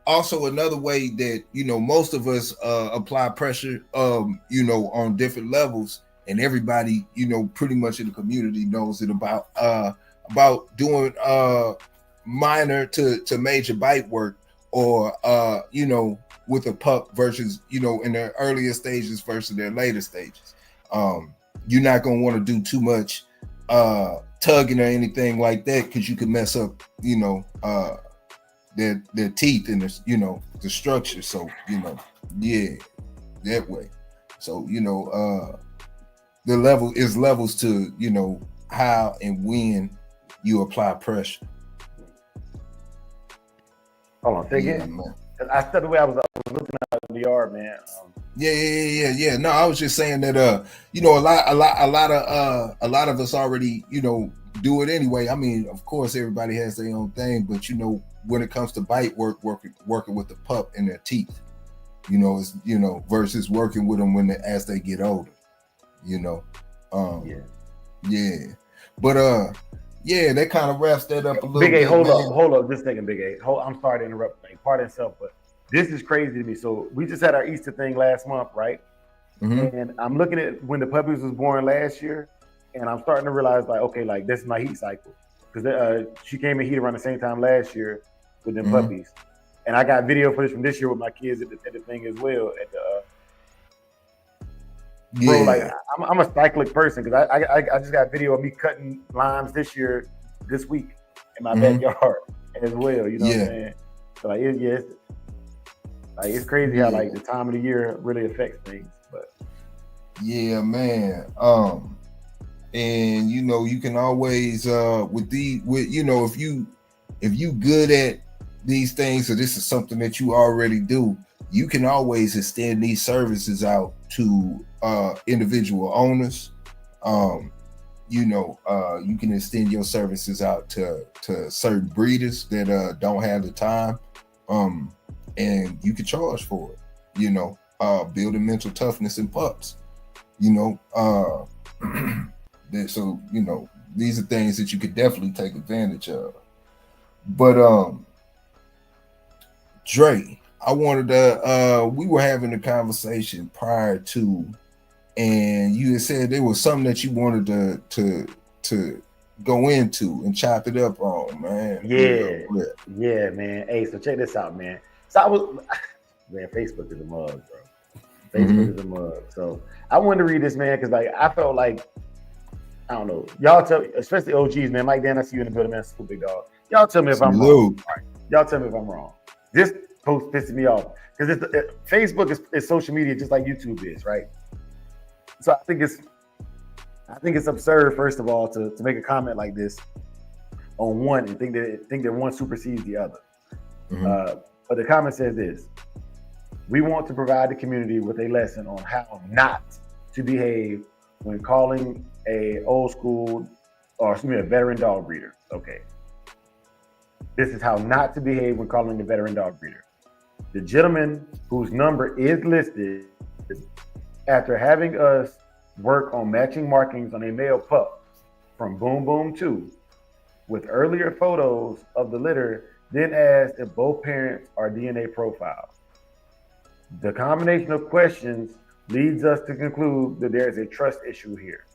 Also another way that, you know, most of us apply pressure, you know, on different levels, and everybody, you know, pretty much in the community knows it about doing minor to major bite work, or you know, with a pup versus, you know, in their earlier stages versus their later stages. You're not gonna want to do too much tugging or anything like that, because you can mess up, you know, their teeth and the, you know, the structure. So, you know, that way. So, you know, the levels to, you know, how and when you apply pressure. Hold on, say again. I said the way I was looking out in the yard, man. Yeah. No, I was just saying that you know, a lot of us already, you know, do it anyway. I mean, of course, everybody has their own thing, but you know, when it comes to bite work, working with the pup and their teeth, you know, is, you know, versus working with them as they get older, you know. But that kind of wraps that up a little bit. Big A, hold up, just a second, Big A. I'm sorry to interrupt, pardon itself, but this is crazy to me. So we just had our Easter thing last month, right? And I'm looking at when the puppies was born last year, and I'm starting to realize like, okay, like this is my heat cycle because she came in heat around the same time last year with them puppies, and I got video footage from this year with my kids at the thing as well. At the bro, like I'm a cyclic person because I just got video of me cutting limes this week in my backyard as well. You know what I'm saying? So like it's crazy how like the time of the year really affects things. But yeah, man. And you know, you can always if you good at these things, or this is something that you already do, you can always extend these services out to individual owners. You can extend your services out to certain breeders that don't have the time, and you can charge for it. Building mental toughness in pups. So these are things that you could definitely take advantage of. But Dre, I wanted to we were having a conversation prior to, and you had said there was something that you wanted to go into and chop it up on, man. Yeah, man. Hey, so check this out, man. So Facebook is a mug, bro. Facebook is a mug. So I wanted to read this, man, because like I felt like, I don't know, y'all tell, especially OGs, man. Mike Dan, I see you in the building, man. Super big dog. Y'all tell me if I'm wrong. Right. Y'all tell me if I'm wrong. This post pisses me off because Facebook is social media just like YouTube is, right? So I think it's absurd, first of all, to make a comment like this on one and think that one supersedes the other. But the comment says this: we want to provide the community with a lesson on how not to behave when calling a veteran dog breeder. Okay. This is how not to behave when calling a veteran dog breeder. The gentleman whose number is listed, after having us work on matching markings on a male pup from Boom Boom 2 with earlier photos of the litter, then asked if both parents are DNA profiles. The combination of questions leads us to conclude that there is a trust issue here.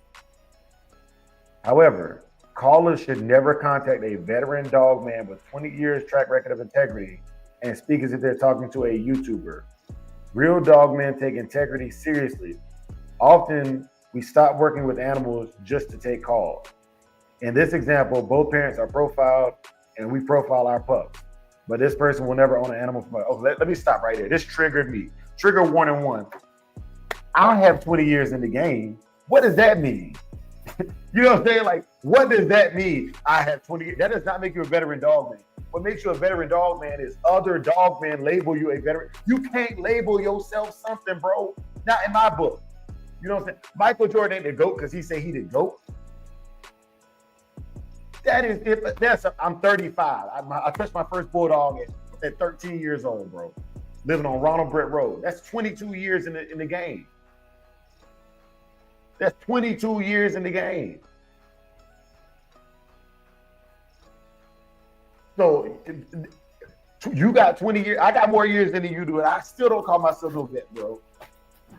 However, callers should never contact a veteran dog man with 20 years track record of integrity and speak as if they're talking to a YouTuber. Real dog men take integrity seriously. Often, we stop working with animals just to take calls. In this example, both parents are profiled and we profile our pups. But this person will never own an animal. Let me stop right there. This triggered me. Trigger 1 and 1. I have 20 years in the game. What does that mean? You know what I'm saying? Like, what does that mean? I have 20 years. That does not make you a veteran dog man. What makes you a veteran dog man is other dog men label you a veteran. You can't label yourself something, bro. Not in my book. You know what I'm saying? Michael Jordan ain't the GOAT because he said he the GOAT. That is it. I'm 35. I touched my first bulldog at 13 years old, bro. Living on Ronald Brett Road. That's 22 years in the game. That's 22 years in the game. So you got 20 years. I got more years than you do, and I still don't call myself no vet, bro.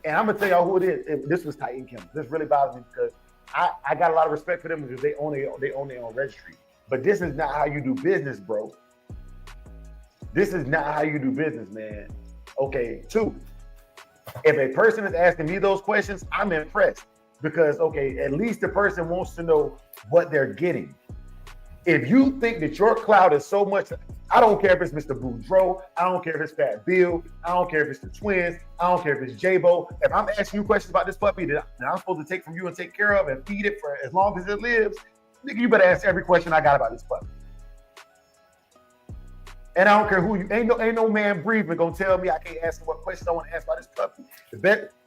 And I'm gonna tell y'all who it is. This was Titan Kennels. This really bothers me because I got a lot of respect for them because they own their own registry. But this is not how you do business, bro. This is not how you do business, man. Okay, 2. If a person is asking me those questions, I'm impressed because, okay, at least the person wants to know what they're getting. If you think that your clout is so much, I don't care if it's Mr. Boudreaux, I don't care if it's Fat Bill, I don't care if it's the twins, I don't care if it's J-Bo. If I'm asking you questions about this puppy that I'm supposed to take from you and take care of and feed it for as long as it lives, nigga, you better ask every question I got about this puppy. And I don't care who you, ain't no man breathing gonna tell me I can't ask him what questions I want to ask about this puppy.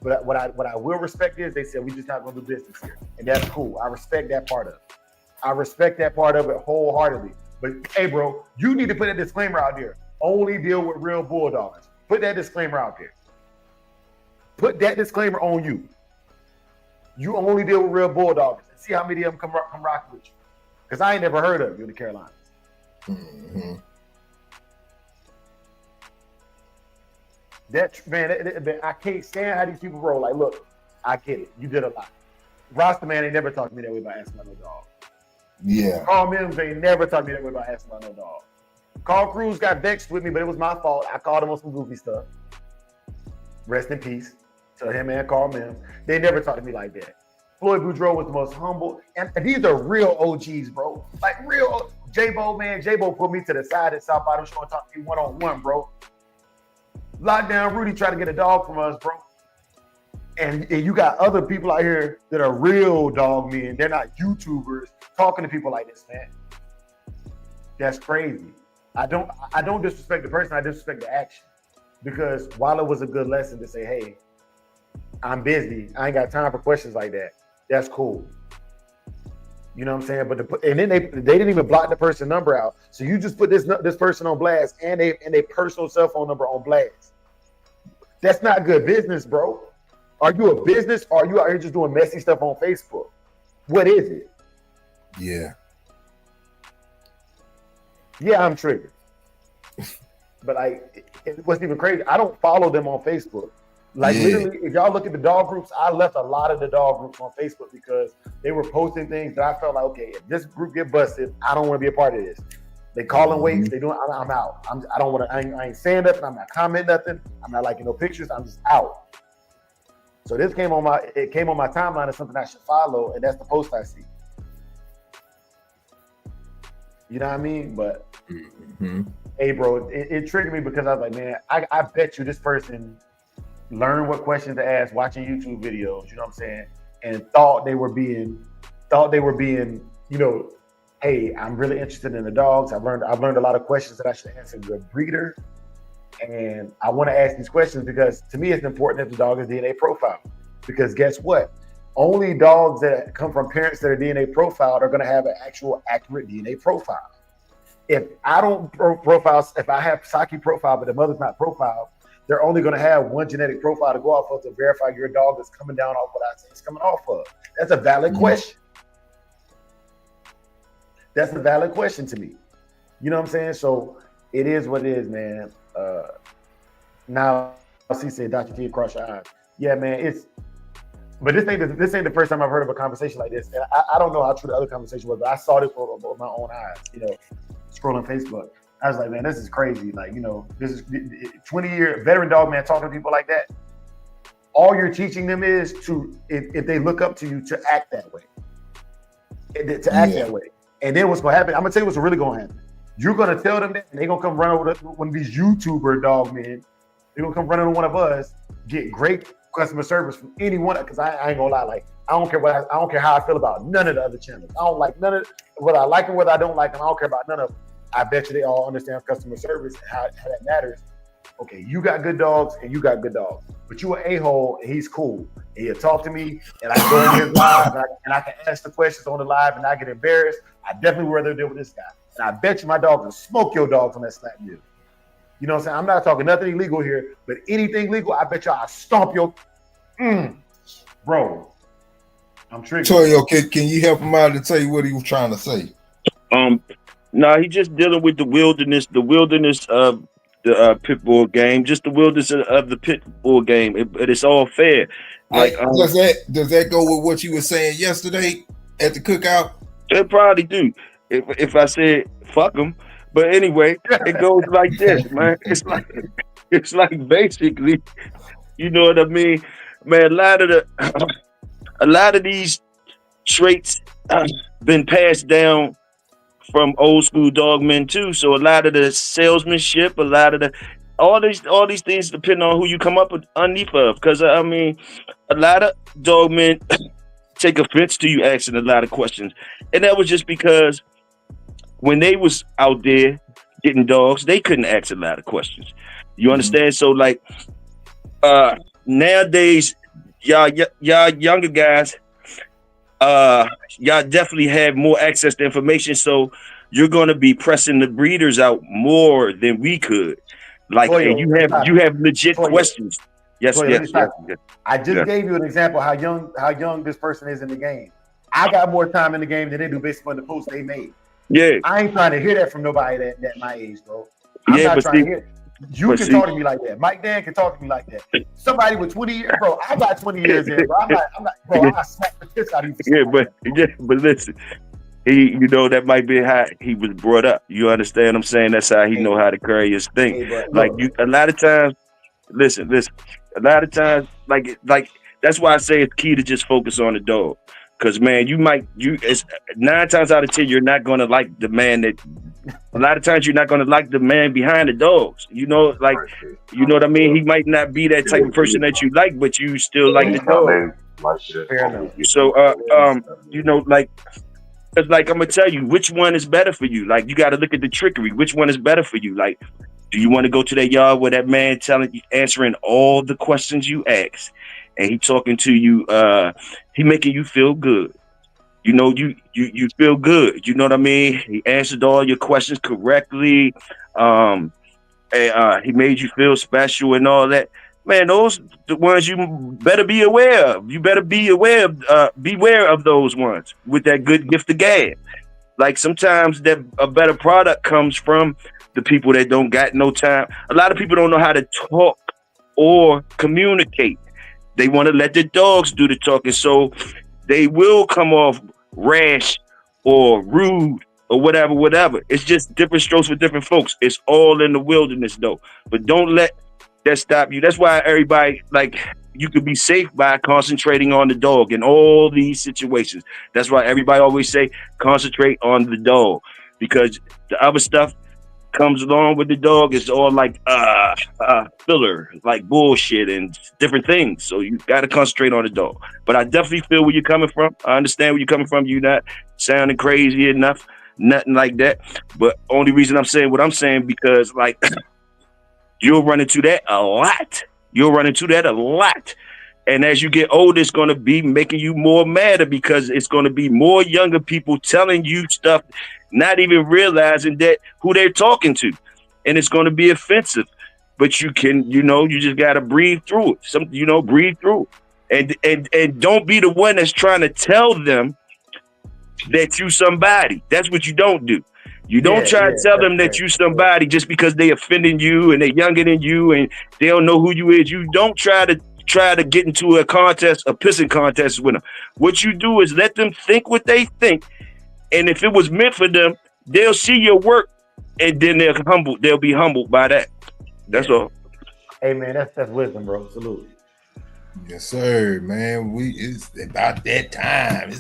But what I will respect is they said we just not gonna do business here. And that's cool. I respect that part of it. I respect that part of it wholeheartedly. But hey, bro, you need to put a disclaimer out there. Only deal with real bulldogs. Put that disclaimer out there. Put that disclaimer on you. You only deal with real bulldogs. And see how many of them come rock with you. Because I ain't never heard of you in the Carolinas. Mm-hmm. That man, I can't stand how these people roll. Like, look, I get it. You did a lot. Rasta man ain't never talked to me that way about asking about no dog. Yeah. Carl Mims ain't never talked to me that way about asking about no dog. Carl Cruz got vexed with me, but it was my fault. I called him on some goofy stuff. Rest in peace to him and Carl Mims. They never talked to me like that. Floyd Boudreaux was the most humble, and these are real OGs, bro. Like real J-Bo, man. J-Bo put me to the side at South Bottom Show and talked to me one-on-one, bro. Lockdown Rudy tried to get a dog from us, bro. And you got other people out here that are real dog men. They're not YouTubers talking to people like this, man. That's crazy. I don't disrespect the person. I disrespect the action. Because while it was a good lesson to say, hey, I'm busy. I ain't got time for questions like that. That's cool. You know what I'm saying? But then they didn't even block the person number out. So you just put this person on blast and a personal cell phone number on blast. That's not good business, bro. Are you a business or are you out here just doing messy stuff on Facebook? What is it? Yeah. Yeah, I'm triggered. But it wasn't even crazy. I don't follow them on Facebook. Like literally, if y'all look at the dog groups, I left a lot of the dog groups on Facebook because they were posting things that I felt like, okay, if this group get busted, I don't want to be a part of this. They calling weights, they doing. I'm out. I don't want to. I ain't saying nothing. I'm not commenting nothing. I'm not liking no pictures. I'm just out. So this came on my timeline as something I should follow, and that's the post I see. You know what I mean? But hey, bro, it triggered me because I was like, man, I bet you this person learned what questions to ask watching YouTube videos, you know what I'm saying? And thought they were being, you know, hey, I'm really interested in the dogs. I've learned a lot of questions that I should answer as a breeder. And I want to ask these questions because to me it's important that the dog is DNA profiled. Because guess what? Only dogs that come from parents that are DNA profiled are going to have an actual accurate DNA profile. If I don't profile, if I have Saki profile, but the mother's not profiled, they're only going to have one genetic profile to go off of to verify your dog is coming down off what I say it's coming off of. That's a valid question. That's a valid question to me. You know what I'm saying? So it is what it is, man. Now, she said, Dr. T, across your eyes. Yeah, man, but this ain't the first time I've heard of a conversation like this. And I don't know how true the other conversation was, but I saw this with my own eyes, you know, scrolling Facebook. I was like, man, this is crazy. Like, you know, this is 20-year veteran dog man talking to people like that. All you're teaching them is to, if they look up to you, to act that way. That way. And then what's going to happen, I'm going to tell you what's really going to happen. You're going to tell them that, and they're going to come run over one of these YouTuber dog men. They're going to come run over one of us, get great customer service from anyone, because I ain't going to lie. Like, I don't care how I feel about none of the other channels. I don't like none of whether I like them, whether I don't like them. I don't care about none of them. I bet you they all understand customer service and how that matters. Okay, you got good dogs and you got good dogs, but you an a-hole and he's cool. And he'll talk to me and I can go on his live and I can ask the questions on the live and I get embarrassed. I definitely would rather deal with this guy. And I bet you my dog will smoke your dog from that slap deal. You know what I'm saying? I'm not talking nothing illegal here, but anything legal, I bet you I'll stomp your bro. I'm triggered. Toyo, can you help him out to tell you what he was trying to say? No, he just dealing with the wilderness of the pit bull game, just the wilderness of the pit bull game. It's all fair. Like, does that go with what you were saying yesterday at the cookout? It probably do. If I said fuck them, but anyway, it goes like this, man. It's like basically, you know what I mean, man. A lot of these traits been passed down from old school dogmen too. So a lot of the salesmanship, all these things depend on who you come up with underneath of. Because I mean, a lot of dogmen take offense to you asking a lot of questions, and that was just because when they was out there getting dogs, they couldn't ask a lot of questions. You understand? So like nowadays, y'all younger guys, y'all definitely have more access to information, so you're going to be pressing the breeders out more than we could. Like, and you have legit questions. Yes. I just gave you an example how young this person is in the game. I got more time in the game than they do based on the posts they made. Yeah, I ain't trying to hear that from nobody that my age, bro. I'm not trying to hear. You But can see- talk to me like that. Mike Dan can talk to me like that. Somebody with 20 years, bro. I got 20 years in, bro. I'm not, bro. I smack the piss out of you. but listen, you know, that might be how he was brought up. You understand what I'm saying? That's how he know how to carry his thing. Hey, bro, Like look. a lot of times, listen, a lot of times, like that's why I say it's key to just focus on the dog. Cause man, it's 9 times out of 10, you're not gonna like the man that. A lot of times, you're not gonna like the man behind the dogs. You know, like, you know what I mean. He might not be that type of person that you like, but you still like the dog. Fair enough. So, you know, like, cause like I'm gonna tell you which one is better for you. Like, you got to look at the trickery. Which one is better for you? Like, do you want to go to that yard where that man answering all the questions you ask, and he talking to you? He making you feel good. You know, you feel good. You know what I mean? He answered all your questions correctly. And, he made you feel special and all that. Man, those the ones you better be aware of. You better beware of those ones with that good gift of gab. Like sometimes a better product comes from the people that don't got no time. A lot of people don't know how to talk or communicate. They want to let the dogs do the talking. So they will come off rash or rude or whatever. It's just different strokes for different folks. It's all in the wilderness though. But don't let that stop you. That's why everybody, like, you could be safe by concentrating on the dog in all these situations. That's why everybody always say concentrate on the dog, because the other stuff comes along with the dog is all like filler, like bullshit and different things. So you got to concentrate on the dog. But I definitely feel where you're coming from. I understand where you're coming from. You're not sounding crazy enough, nothing like that. But only reason I'm saying what I'm saying, because like you'll run into that a lot. And as you get older, it's going to be making you more madder, because it's going to be more younger people telling you stuff, not even realizing that who they're talking to. And it's going to be offensive, but you can, you just got to breathe through it. Breathe through it. And don't be the one that's trying to tell them that you somebody. That's what you don't do. You don't try to tell them that you somebody just because they offending you and they're younger than you and they don't know who you is. You don't try to get into a pissing contest with them. What you do is let them think what they think. And if it was meant for them, they'll see your work and then they'll be humbled by that. That's all. Hey man, that's wisdom, bro. Salute. Yes, sir, man. It's about that time.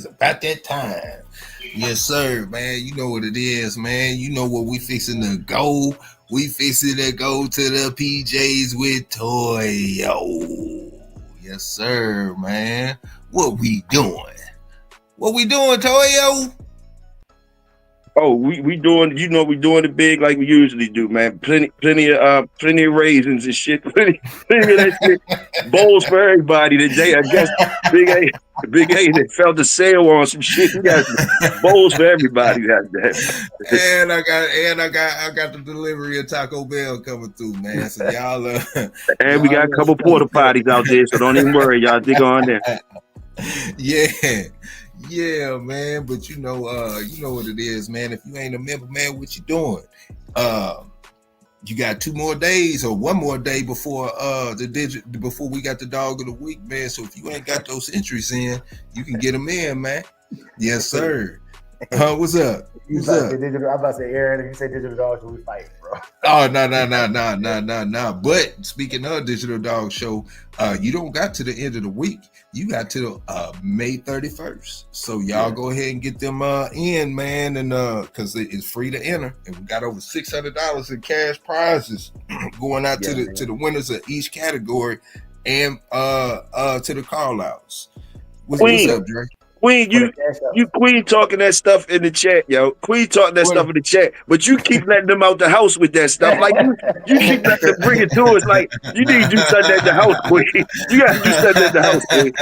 Yes, sir, man. You know what it is, man. You know what we fixing to go. We fixing to go to the PJs with Toyo. Yes, sir, man. What we doing, Toyo? Oh, we doing, we doing it big like we usually do, man. Plenty of raisins and shit. Plenty of that shit. Bowls for everybody today. I guess Big A that felt the sale on some shit. You got bowls for everybody. And I got the delivery of Taco Bell coming through, man. So y'all and we got a couple porta potties out there, so don't even worry, y'all. Dig on there. Yeah, man. But you know what it is, man. If you ain't a member, man, what you doing? You got 2 more days or 1 more day before before we got the dog of the week, man. So if you ain't got those entries in, you can get them in, man. Yes, sir. What's up? What's up? I'm about to say, Aaron, if you say digital dog show, we fight, bro. Oh, no. But speaking of digital dog show, you don't got to the end of the week. You got to May 31st. So y'all go ahead and get them in, man, and because it's free to enter, and we got over $600 in cash prizes going out to the winners of each category and to the call outs. What's up, Dre? Queen, you Queen talking that stuff in the chat, yo. Queen talking that stuff in the chat, but you keep letting them out the house with that stuff. Like you keep letting them bring it to us. Like you need to do something at the house, Queen. You got to do something at the house, Queen.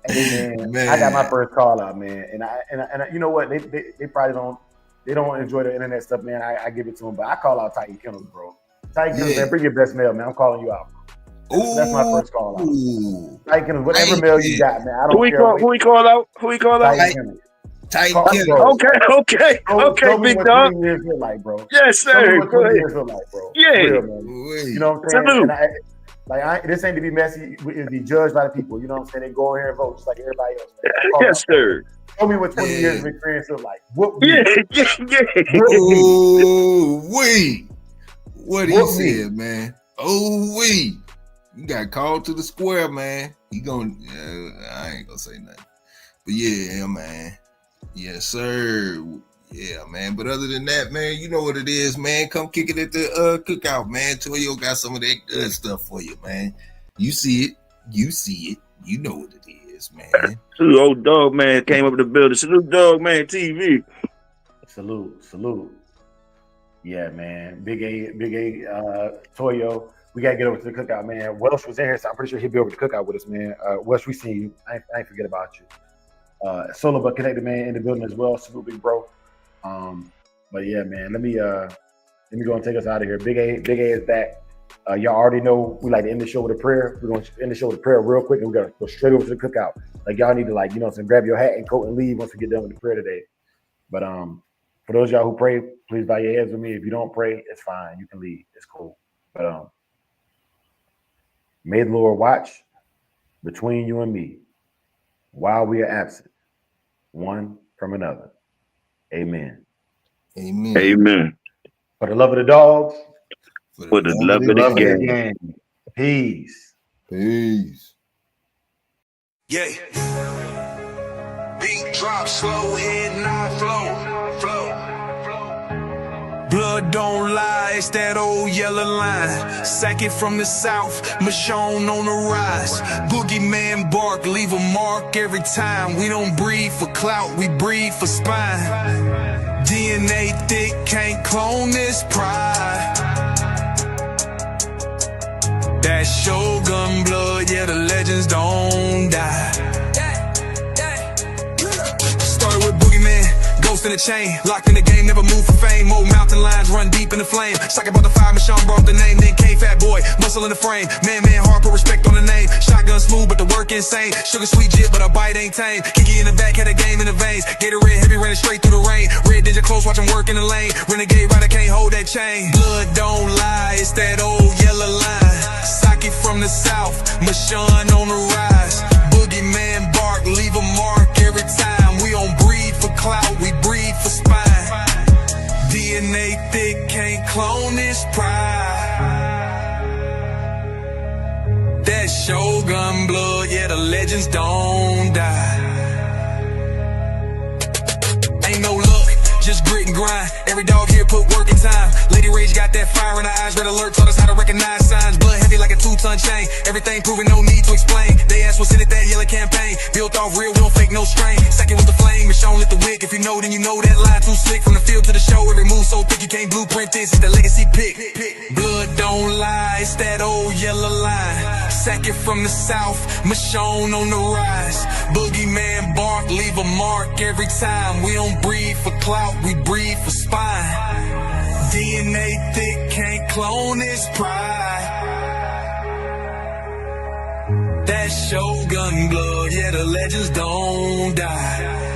Hey, man, I got my first call out, man, and I you know what? They probably don't enjoy the internet stuff, man. I give it to them, but I call out Titan Kennels, bro. Titan Kennels, man, bring your best mail, man. I'm calling you out. That's my first call out. Titan Kennels, whatever mail you got, man. I don't care. Who he call out? Tight Bro. kennels. Okay, me big what dog. 20 years feel like, bro. Yes, Show me sir. what Go 20 ahead. years feel like, bro. Yeah. Real, man. You know what I'm saying? Salute. And this ain't to be messy. It'd be judged by the people. You know what I'm saying? They go in here and vote just like everybody else. Man. Yes, sir. Show me what 20 years of experience feel like. What Yeah. Oh, wee. What he Whoop said, man. Oh, wee. You got called to the square, man. He gonna, I ain't gonna say nothing. But yeah, man. Yes, sir. Yeah, man. But other than that, man, you know what it is, man. Come kick it at the cookout, man. Toyo got some of that good stuff for you, man. You see it. You see it. You know what it is, man. Salute, old dog man came up to the building. Salute, dog man TV. Salute. Yeah, man. Big A, Toyo. We gotta get over to the cookout, man. Welsh was in here, so I'm pretty sure he'll be over to the cookout with us, man. Welsh, we seen you. I ain't forget about you. Solo but connected, man, in the building as well. Salute, big bro. But yeah, man. Let me go and take us out of here. Big A is back. Y'all already know we like to end the show with a prayer. We're gonna end the show with a prayer real quick, and we're gonna go straight over to the cookout. Like y'all need to grab your hat and coat and leave once we get done with the prayer today. But for those of y'all who pray, please bow your heads with me. If you don't pray, it's fine. You can leave. It's cool. But may the Lord watch between you and me while we are absent, one from another. Amen. Amen. For the love of the dogs. For the love of the game. Peace. Yeah. Beat drop slow, head not flow. Blood don't lie, it's that old yellow line. Sack it from the south, Michonne on the rise. Boogeyman bark, leave a mark every time. We don't breathe for clout, we breathe for spine. DNA thick, can't clone this pride. That Shogun blood, yeah, the legends don't die. Started with Boogeyman, ghost in the chain. Locked in the game, never move for fame. Old mountain lions run deep in the flame. Sock about the fire, Michonne brought the name. Then K fat boy, muscle in the frame. Man, hard, put respect on the name. Shotgun smooth, but the work insane. Sugar sweet jit, but a bite ain't tame. Kiki in the back, had a game in the veins. Gatorade heavy, running straight through the rain. Red Ninja close, watch him work in the lane. Renegade rider can't hold that chain. Blood don't lie, it's that old yellow line. Socket from the south, Michonne on the rise. Boogeyman bark, leave a mark every time. We don't breathe for clout, we breathe for spine. DNA thick, can't clone this pride. That Shogun blood, yeah, the legends don't die. Ain't no luck, just grit and grind. Every dog here put work in time. Lady Rage got that fire in her eyes. Red alert taught us how to recognize signs. Blood heavy like a 2-ton chain. Everything proven, no need to explain. They asked what's in it, that yellow campaign. Built off real, we don't fake no strain. Second was the flame, Michonne lit the wick. If you know, then you know that line too slick. From the field to the show, every move so thick you can't blueprint this. It's the legacy pick. Blood don't lie, it's that old yellow line. Sack it from the south, Michonne on the rise. Boogeyman bark, leave a mark every time. We don't breathe for clout, we breathe for spine. DNA thick, can't clone this pride. That Shogun blood, yeah, the legends don't die.